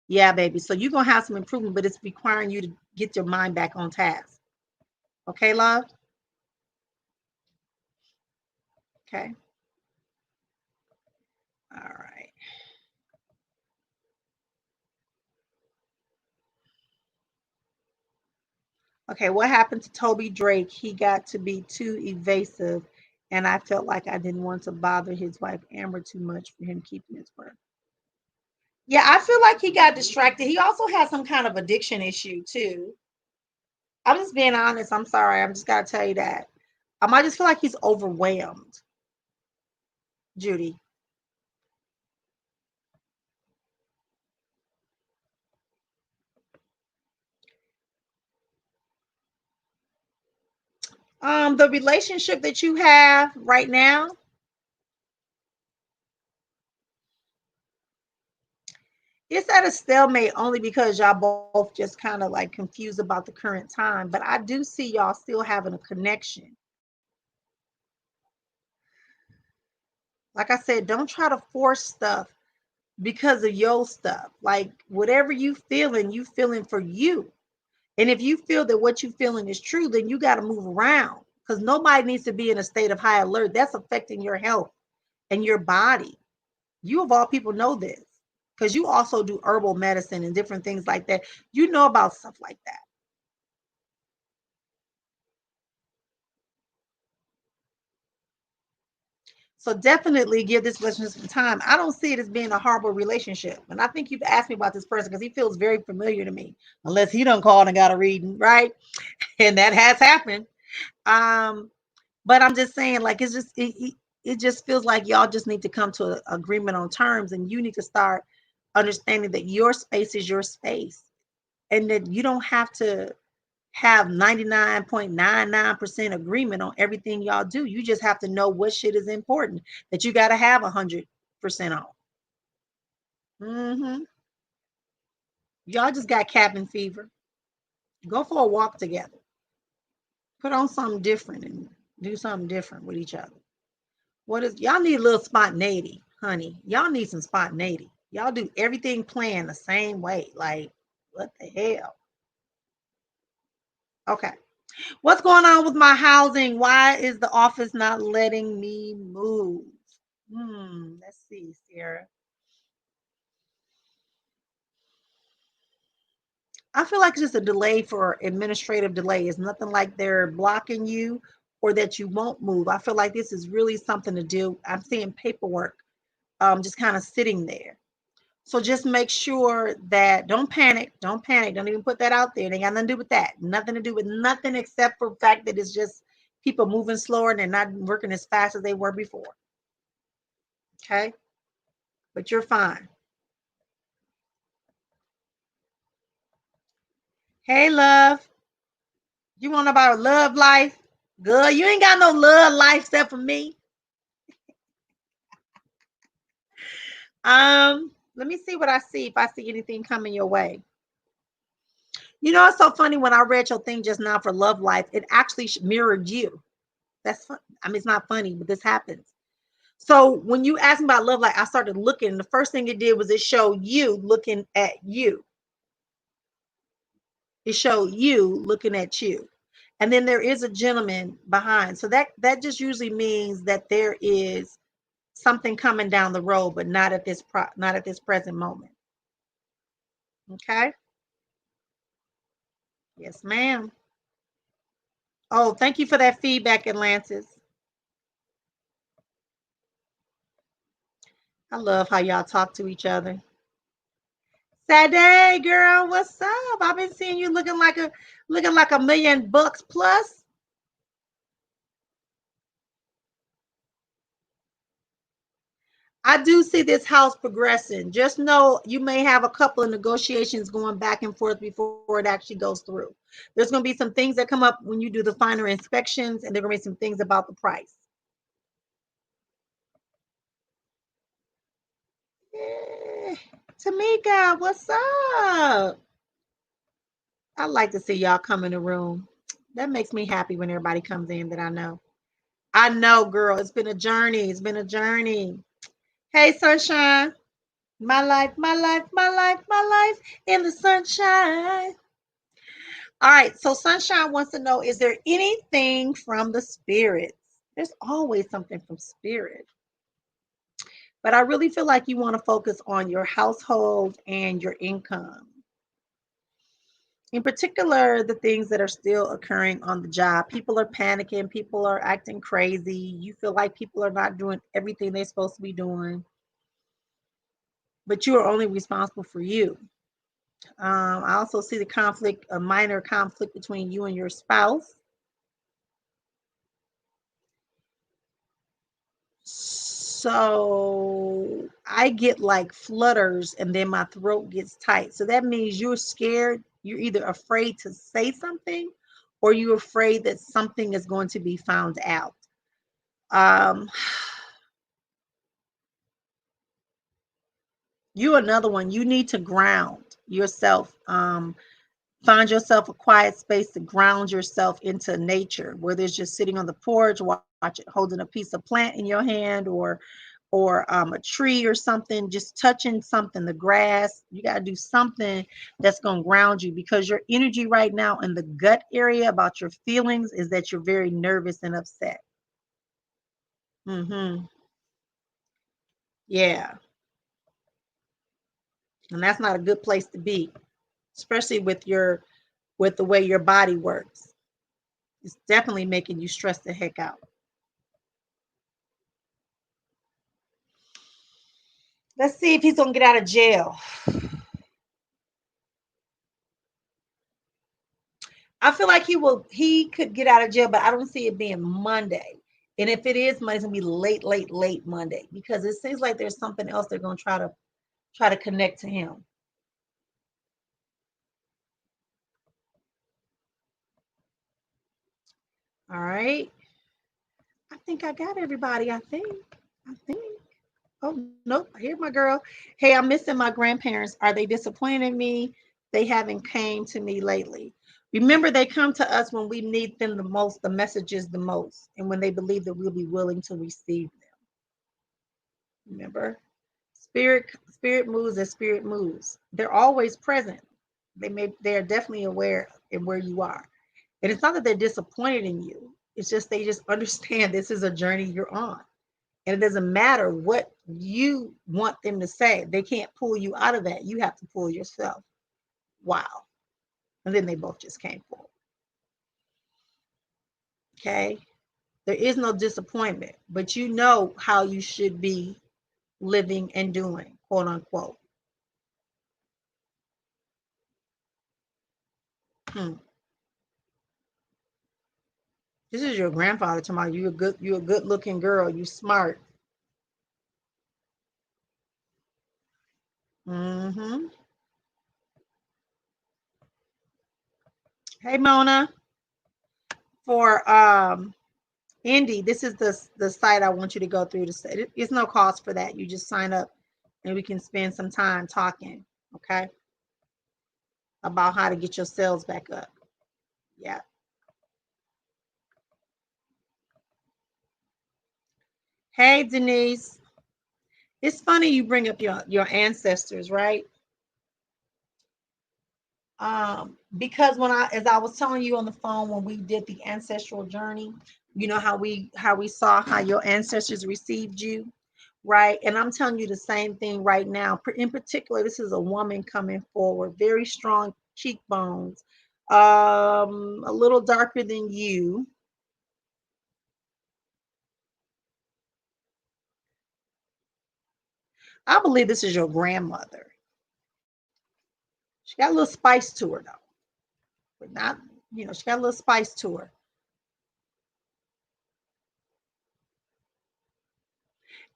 Yeah, baby. So you're going to have some improvement, but it's requiring you to get your mind back on task. Okay, love? Okay. All right. Okay, what happened to Toby Drake? He got to be too evasive, and I felt like I didn't want to bother his wife Amber too much for him keeping his word. Yeah, I feel like he got distracted. He also has some kind of addiction issue too. I'm just being honest. I'm sorry. I'm just gotta tell you that. I just feel like he's overwhelmed, Judy. The relationship that you have right now, it's at a stalemate only because y'all both just kind of like confused about the current time. But I do see y'all still having a connection. Like I said, don't try to force stuff because of your stuff. Like whatever you feeling for you. And if you feel that what you feeling is true, then you got to move around because nobody needs to be in a state of high alert. That's affecting your health and your body. You of all people know this because you also do herbal medicine and different things like that. You know about stuff like that. So definitely give this relationship some time. I don't see it as being a horrible relationship. And I think you've asked me about this person because he feels very familiar to me, unless he done called and got a reading, right? And that has happened. Um, but I'm just saying, like, it's just it just feels like y'all just need to come to an agreement on terms, and you need to start understanding that your space is your space, and that you don't have to have 99.99% agreement on everything y'all do. You just have to know what shit is important that you got to have 100% on. Mm-hmm. Y'all just got cabin fever. Go for a walk together. Put on something different and do something different with each other. What is y'all need a little spontaneity, honey. Y'all need some spontaneity. Y'all do everything planned the same way. Like, what the hell? Okay. What's going on with my housing? Why is the office not letting me move? Let's see, Sarah. I feel like it's just a delay for administrative delay. It's nothing like they're blocking you or that you won't move. I feel like this is really something to do. I'm seeing paperwork just kind of sitting there. So just make sure that don't panic. Don't panic. Don't even put that out there. It ain't got nothing to do with that. Nothing to do with nothing except for the fact that it's just people moving slower and they're not working as fast as they were before. Okay. But you're fine. Hey, love. You want about love life? Good. You ain't got no love life except for me. Let me see what I see. If I see anything coming your way. You know, it's so funny when I read your thing just now for love life, it actually mirrored you. That's fun. I mean, it's not funny, but this happens. So when you asked me about love life, I started looking, and the first thing it did was it showed you looking at you. It showed you looking at you. And then there is a gentleman behind. So that just usually means that there is something coming down the road, but not at this present moment. Okay? Yes, ma'am. Oh, thank you for that feedback, Atlantis. I love how y'all talk to each other. Saturday, girl, what's up? I've been seeing you looking like $1 million plus. I do see this house progressing. Just know you may have a couple of negotiations going back and forth before it actually goes through. There's going to be some things that come up when you do the final inspections, and there are going to be some things about the price. Yeah. Tamika, what's up? I like to see y'all come in the room. That makes me happy when everybody comes in that I know. I know, girl. It's been a journey. It's been a journey. Hey, sunshine. My life, my life, my life, my life in the sunshine. All right. So, Sunshine wants to know, is there anything from the spirits? There's always something from spirit. But I really feel like you want to focus on your household and your income. In particular, the things that are still occurring on the job. People are panicking, people are acting crazy. You feel like people are not doing everything they're supposed to be doing, but you are only responsible for you. I also see the conflict, a minor conflict between you and your spouse. So I get like flutters and then my throat gets tight. So that means you're scared. You're either afraid to say something or you're afraid that something is going to be found out. Um, you another one. You need to ground yourself. Find yourself a quiet space to ground yourself into nature, whether it's just sitting on the porch, watch it, holding a piece of plant in your hand, or a tree or something, just touching something, the grass. You got to do something that's going to ground you because your energy right now in the gut area about your feelings is that you're very nervous and upset. Mm-hmm. Yeah. And that's not a good place to be, especially with the way your body works. It's definitely making you stress the heck out. Let's see if he's gonna get out of jail. I feel like he could get out of jail, but I don't see it being Monday. And if it is Monday, it's gonna be late, late, late Monday because it seems like there's something else they're gonna try to connect to him. All right. I think I got everybody. I think. I think. Oh nope. Here's my girl. Hey, I'm missing my grandparents. Are they disappointed in me? They haven't came to me lately. Remember, they come to us when we need them the most, the messages the most, and when they believe that we'll be willing to receive them. Remember? Spirit moves as spirit moves. They're always present. They're definitely aware of where you are. And it's not that they're disappointed in you. It's just they just understand this is a journey you're on. And it doesn't matter what you want them to say. They can't pull you out of that. You have to pull yourself. Wow. And then they both just came forward. Okay. There is no disappointment, but you know how you should be living and doing, quote unquote. Hmm. This is your grandfather tomorrow. You're a good looking girl. You smart. Mm-hmm. Hey Mona. For Indy, this is the site I want you to go through to say it's no cost for that. You just sign up and we can spend some time talking, okay? About how to get your sales back up. Yeah. Hey Denise. It's funny you bring up your ancestors, right? Because as I was telling you on the phone when we did the ancestral journey, you know how we saw how your ancestors received you, right? And I'm telling you the same thing right now. In particular, this is a woman coming forward, very strong cheekbones, a little darker than you. I believe this is your grandmother. She got a little spice to her though, but not, she got a little spice to her.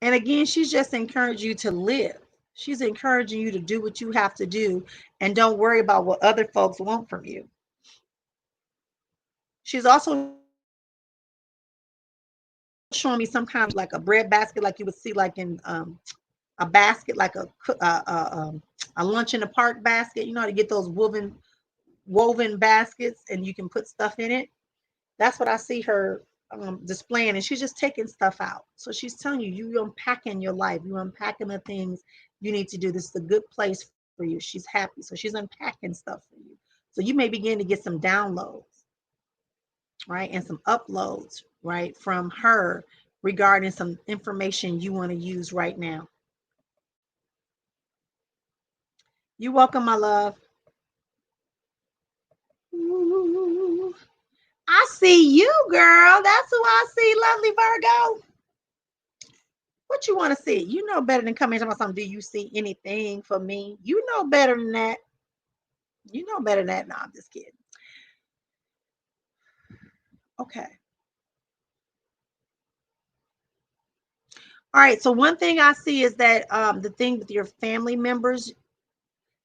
And again, she's just encouraging you to live. She's encouraging you to do what you have to do and don't worry about what other folks want from you. She's also showing me some kind of like a bread basket, like you would see like in a basket, like a lunch in the park basket. You know how to get those woven baskets and you can put stuff in it. That's what I see her displaying, and she's just taking stuff out. So she's telling you, you unpacking your life, you unpacking the things you need to do. This is a good place for you. She's happy, so she's unpacking stuff for you. So you may begin to get some downloads, right, and some uploads, right, from her regarding some information you want to use right now. You're welcome, my love. Ooh, I see you, girl. That's who I see, lovely Virgo. What you want to see? You know better than coming to my something. Do you see anything for me? You know better than that. You know better than that. No, I'm just kidding. Okay. All right. So one thing I see is that the thing with your family members,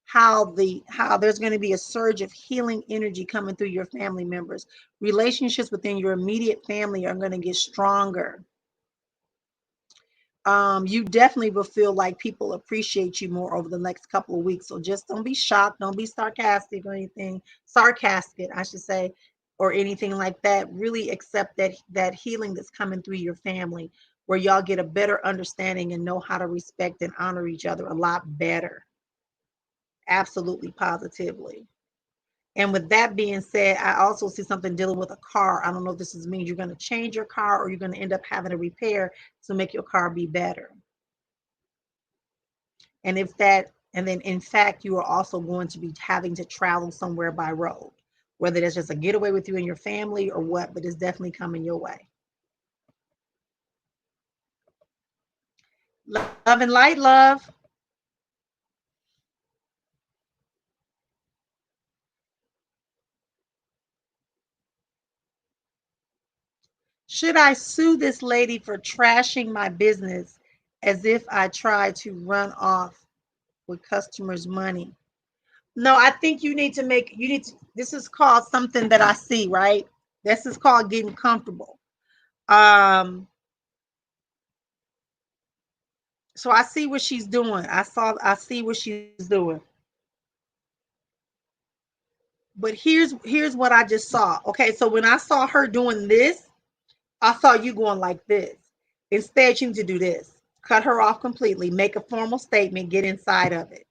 how there's going to be a surge of healing energy coming through your family members. Relationships within your immediate family are going to get stronger. You definitely will feel like people appreciate you more over the next couple of weeks. So just don't be shocked, don't be sarcastic or anything, sarcastic, I should say, or anything like that. Really accept that healing that's coming through your family, where y'all get a better understanding and know how to respect and honor each other a lot better. Absolutely, positively. And with that being said, I also see something dealing with a car. I don't know if this means you're going to change your car or you're going to end up having a repair to make your car be better. And if that And then, in fact, you are also going to be having to travel somewhere by road, whether it's just a getaway with you and your family or what, but it's definitely coming your way. Love and light, love. Should I sue this lady for trashing my business as if I tried to run off with customers' money? No, I think you need to, this is called something that I see, right? This is called getting comfortable. Um, so I see what she's doing. I see what she's doing. But here's what I just saw. Okay, so when I saw her doing this, I saw you going like this. Instead, you need to do this. Cut her off completely, make a formal statement, get inside of it.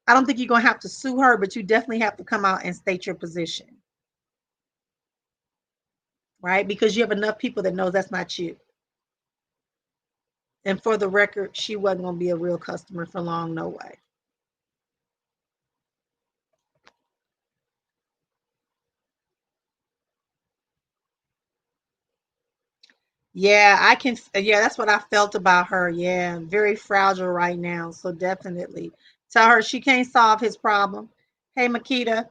I don't think you're gonna have to sue her, but you definitely have to come out and state your position, right? Because you have enough people that knows that's not you. And for the record, she wasn't gonna be a real customer for long, no way. Yeah, I can. Yeah, that's what I felt about her. Yeah, very fragile right now. So definitely tell her she can't solve his problem. Hey, Makita.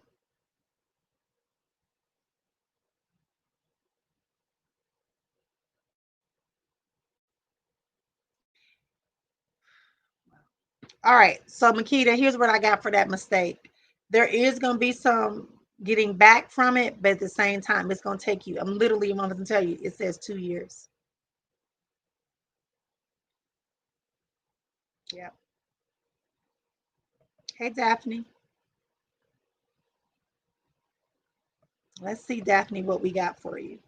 All right. So, Makita, here's what I got for that mistake. There is going to be some getting back from it, but at the same time, it's going to take you. I'm literally, I'm going to tell you, it says 2 years. Yeah. Hey, Daphne. Let's see, Daphne, what we got for you.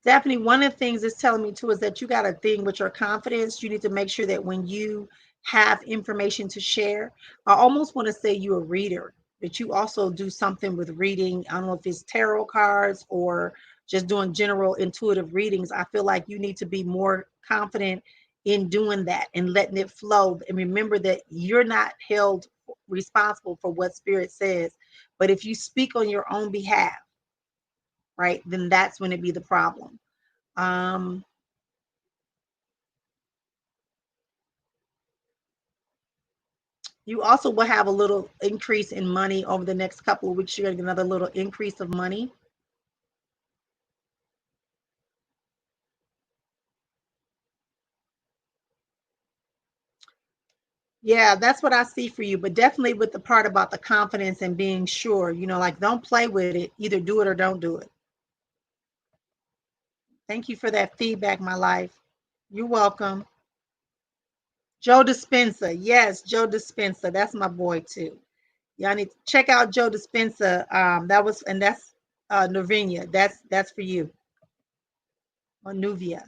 Definitely, one of the things it's telling me too is that you got a thing with your confidence. You need to make sure that when you have information to share, I almost want to say you're a reader, that you also do something with reading. I don't know if it's tarot cards or just doing general intuitive readings. I feel like you need to be more confident in doing that and letting it flow. And remember that you're not held responsible for what spirit says. But if you speak on your own behalf, right, then that's when it be the problem. Um, you also will have a little increase in money over the next couple of weeks. You're going to get another little increase of money. Yeah, that's what I see for you. But definitely with the part about the confidence and being sure, like don't play with it. Either do it or don't do it. Thank you for that feedback, my life. You're welcome. Joe Dispenza. Yes, Joe Dispenza. That's my boy too. Y'all need to check out Joe Dispenza. That's Novinia. That's for you. Or Nuvia,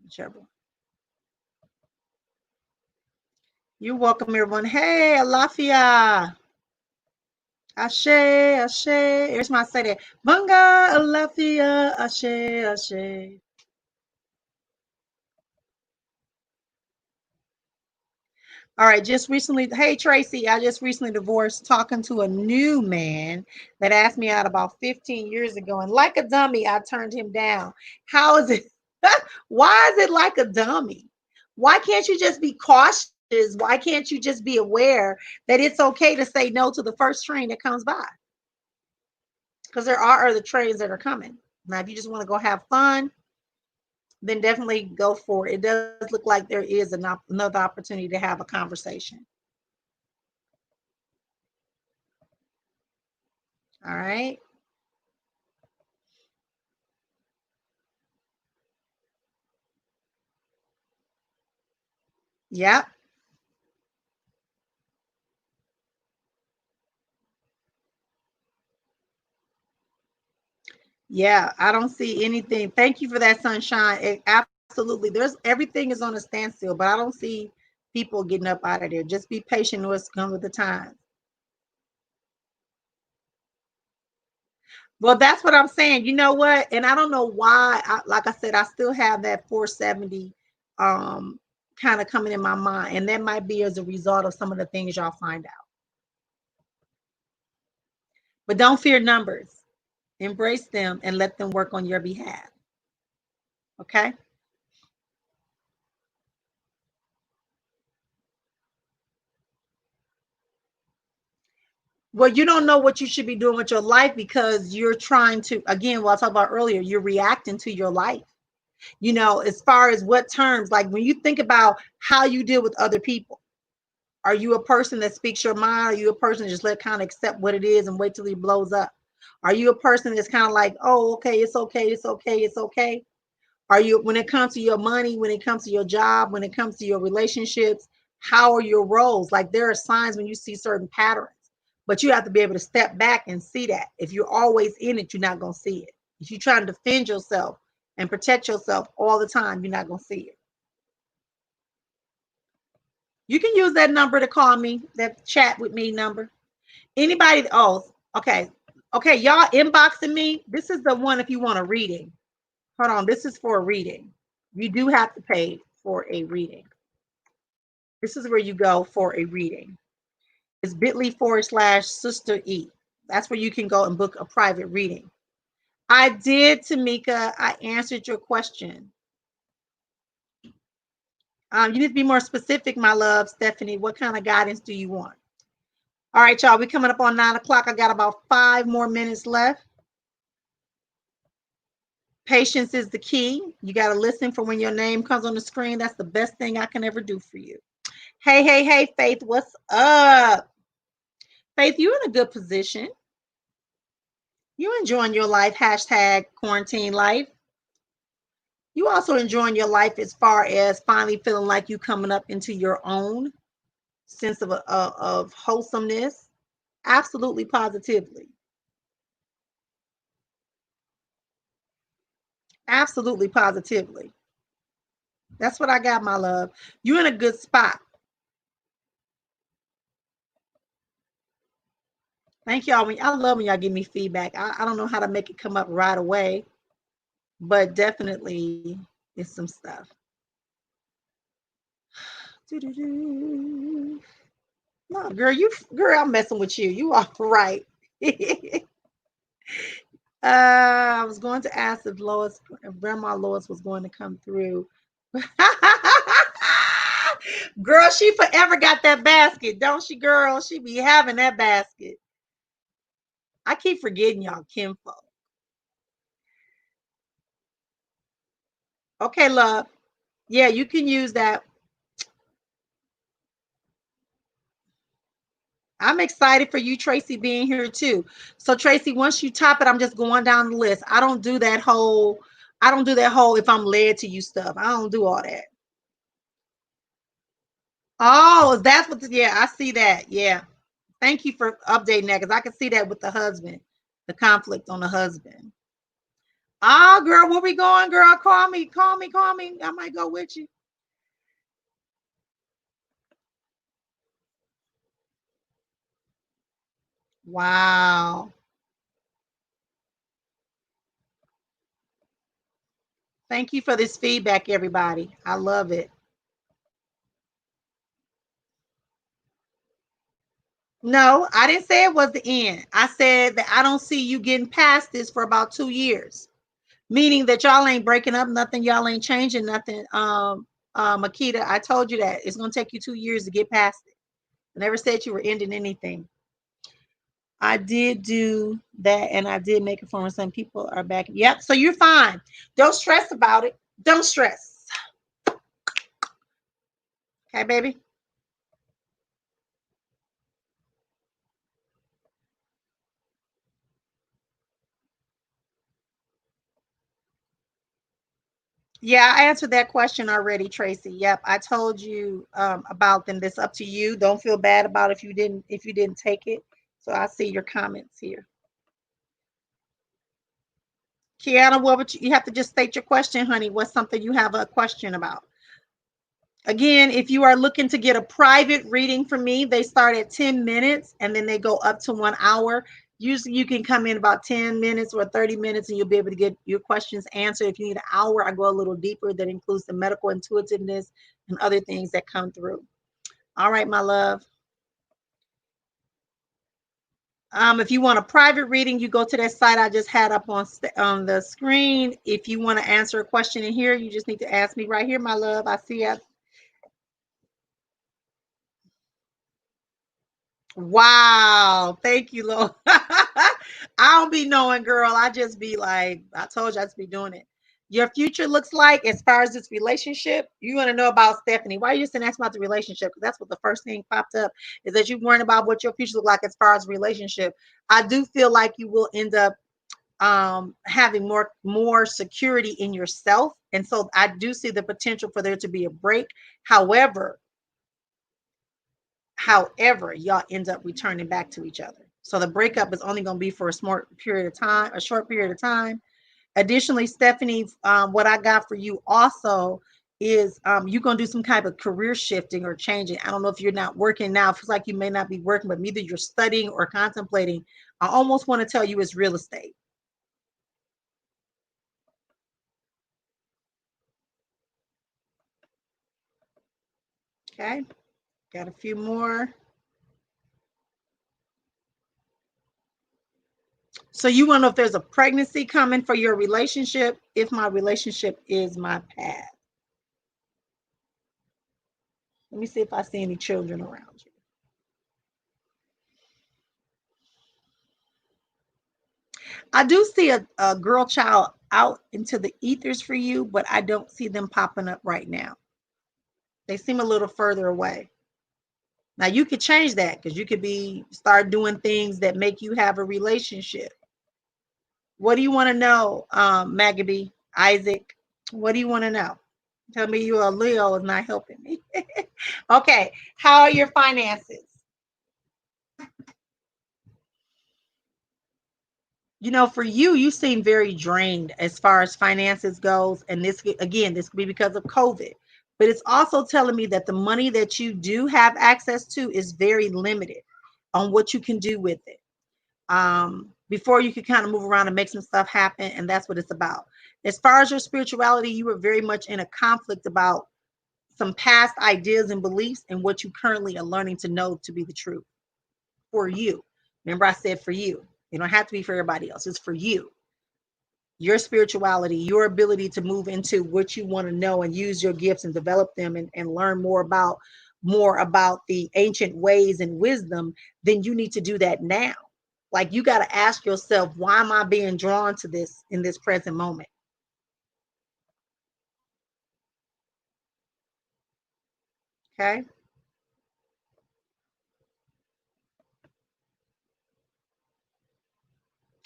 whichever. You're welcome, everyone. Hey, Alafia. Ashe, Ashe. Here's my say that. Bunga, Alafia, Ashe, Ashe. All right, just recently, hey Tracy, I just recently divorced talking to a new man that asked me out about 15 years ago. And like a dummy, I turned him down. How is it? Why is it like a dummy? Why can't you just be cautious? Why can't you just be aware that it's okay to say no to the first train that comes by? Because there are other trains that are coming. Now, if you just want to go have fun, then definitely go for it. It does look like there is another opportunity to have a conversation. All right. Yep. Yeah. I don't see anything. Thank you for that, sunshine. Absolutely. There's everything is on a standstill, but I don't see people getting up out of there. Just be patient. What's come with the time. Well, that's what I'm saying. You know what? And I don't know why. Like I said, I still have that 470. Um, kind of coming in my mind. And that might be as a result of some of the things y'all find out. But don't fear numbers. Embrace them and let them work on your behalf. Okay? Well, you don't know what you should be doing with your life because you're trying to, again, what I talked about earlier, you're reacting to your life. You know, as far as what terms, like when you think about how you deal with other people, are you a person that speaks your mind? Are you a person that just let kind of accept what it is and wait till he blows up? Are you a person that's kind of like, oh, okay, it's okay, it's okay, it's okay? Are you, when it comes to your money, when it comes to your job, when it comes to your relationships, how are your roles? Like there are signs when you see certain patterns, but you have to be able to step back and see that. If you're always in it, you're not going to see it. If you're trying to defend yourself and protect yourself all the time, you're not going to see it. You can use that number to call me, that chat with me number. Anybody, oh, okay. Okay, y'all inboxing me. This is the one if you want a reading. Hold on, this is for a reading. You do have to pay for a reading. This is where you go for a reading. It's bit.ly/Sister E. That's where you can go and book a private reading. I did, Tamika. I answered your question. You need to be more specific, my love, Stephanie. What kind of guidance do you want? All right, y'all. We're coming up on 9 o'clock. I got about 5 more minutes left. Patience is the key. You got to listen for when your name comes on the screen. That's the best thing I can ever do for you. Hey, hey, hey, Faith, what's up? Faith, you're in a good position. You enjoying your life, hashtag quarantine life. You also enjoying your life as far as finally feeling like you coming up into your own sense of wholesomeness. Absolutely, positively. Absolutely, positively. That's what I got, my love. You're in a good spot. Thank y'all. I love when y'all give me feedback. I don't know how to make it come up right away, but definitely it's some stuff. No, girl, I'm messing with you. You are right. I was going to ask if Grandma Lois was going to come through. Girl, she forever got that basket, don't she, girl? She be having that basket. I keep forgetting y'all kinfolk. Okay, love. Yeah, you can use that. I'm excited for you, Tracy, being here too. So, Tracy, once you top it, I'm just going down the list. I don't do that whole if I'm led to you stuff. I don't do all that. Oh, that's what yeah, I see that. Yeah. Thank you for updating that because I can see that with the husband, the conflict on the husband. Ah, girl, where we going, girl? Call me, call me, call me. I might go with you. Wow. Thank you for this feedback, everybody. I love it. No, I didn't say it was the end. I said that I don't see you getting past this for about 2 years, meaning that y'all ain't breaking up nothing, y'all ain't changing nothing. Makita, I told you that it's gonna take you 2 years to get past it. I never said you were ending anything. I did do that, and I did make it for some people are back. Yep, so you're fine. Don't stress about it. Don't stress. Okay, baby. Yeah, I answered that question already, Tracy. Yep, I told you about them. This up to you. Don't feel bad about if you didn't take it. So I see your comments here. Kiana, what would you have to just state your question, honey? What's something you have a question about? Again, if you are looking to get a private reading from me, they start at 10 minutes and then they go up to 1 hour. Usually you can come in about 10 minutes or 30 minutes and you'll be able to get your questions answered. If you need an hour, I go a little deeper. That includes the medical intuitiveness and other things that come through. All right, my love. If you want a private reading, you go to that site I just had up on the screen. If you want to answer a question in here, you just need to ask me right here, my love. I see it. Wow. Thank you, Lord. I don't be knowing, girl. I just be like, I told you I just be doing it. Your future looks like, as far as this relationship, you want to know about Stephanie. Why you just didn't ask about the relationship? Because that's what the first thing popped up is that you worrying about what your future look like as far as relationship. I do feel like you will end up having more security in yourself. And so I do see the potential for there to be a break. However, y'all end up returning back to each other. So the breakup is only going to be for a short period of time. Additionally, Stephanie, what I got for you also is you're going to do some kind of career shifting or changing. I don't know if you're not working now. It feels like you may not be working, but either you're studying or contemplating. I almost want to tell you it's real estate. Okay. Got a few more. So you want to know if there's a pregnancy coming for your relationship, if my relationship is my path. Let me see if I see any children around you. I do see a girl child out into the ethers for you, but I don't see them popping up right now. They seem a little further away. Now you could change that because you could start doing things that make you have a relationship. What do you want to know, Magaby, Isaac? What do you want to know? Tell me you are Leo is not helping me. Okay, how are your finances? For you, you seem very drained as far as finances goes. And this could be because of COVID. But it's also telling me that the money that you do have access to is very limited on what you can do with it. Before you could kind of move around and make some stuff happen, and that's what it's about. As far as your spirituality, you were very much in a conflict about some past ideas and beliefs and what you currently are learning to know to be the truth for you. Remember, I said for you. You don't have to be for everybody else. It's for you. Your spirituality, your ability to move into what you want to know and use your gifts and develop them and learn more about the ancient ways and wisdom, then you need to do that now. Like you got to ask yourself, why am I being drawn to this in this present moment? Okay.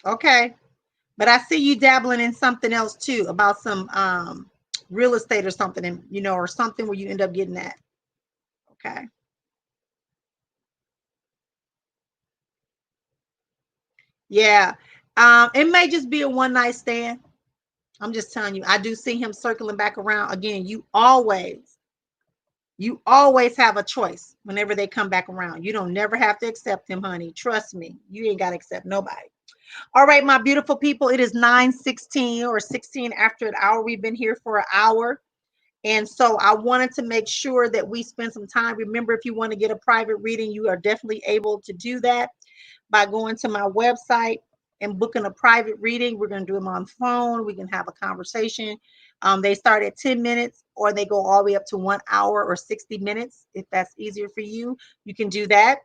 Okay. But I see you dabbling in something else too about some real estate or something, and or something where you end up getting that. Okay. Yeah. It may just be a one night stand. I'm just telling you, I do see him circling back around again. You always have a choice whenever they come back around. You don't never have to accept them, honey. Trust me. You ain't got to accept nobody. All right, my beautiful people, it is 9:16 or 16 after an hour. We've been here for an hour. And so I wanted to make sure that we spend some time. Remember, if you want to get a private reading, you are definitely able to do that by going to my website and booking a private reading. We're going to do them on the phone. We can have a conversation. They start at 10 minutes or they go all the way up to 1 hour or 60 minutes. If that's easier for you, you can do that.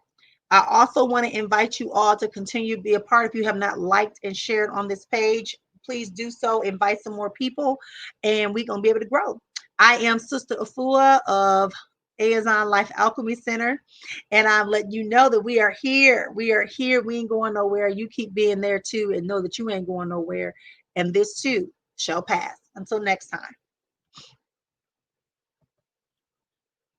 I also want to invite you all to continue to be a part. If you have not liked and shared on this page, please do so. Invite some more people and we're going to be able to grow. I am Sister Efua of Azon Life Alchemy Center, and I'm letting you know that we are here. We are here. We ain't going nowhere. You keep being there too, and know that you ain't going nowhere. And this too shall pass. Until next time.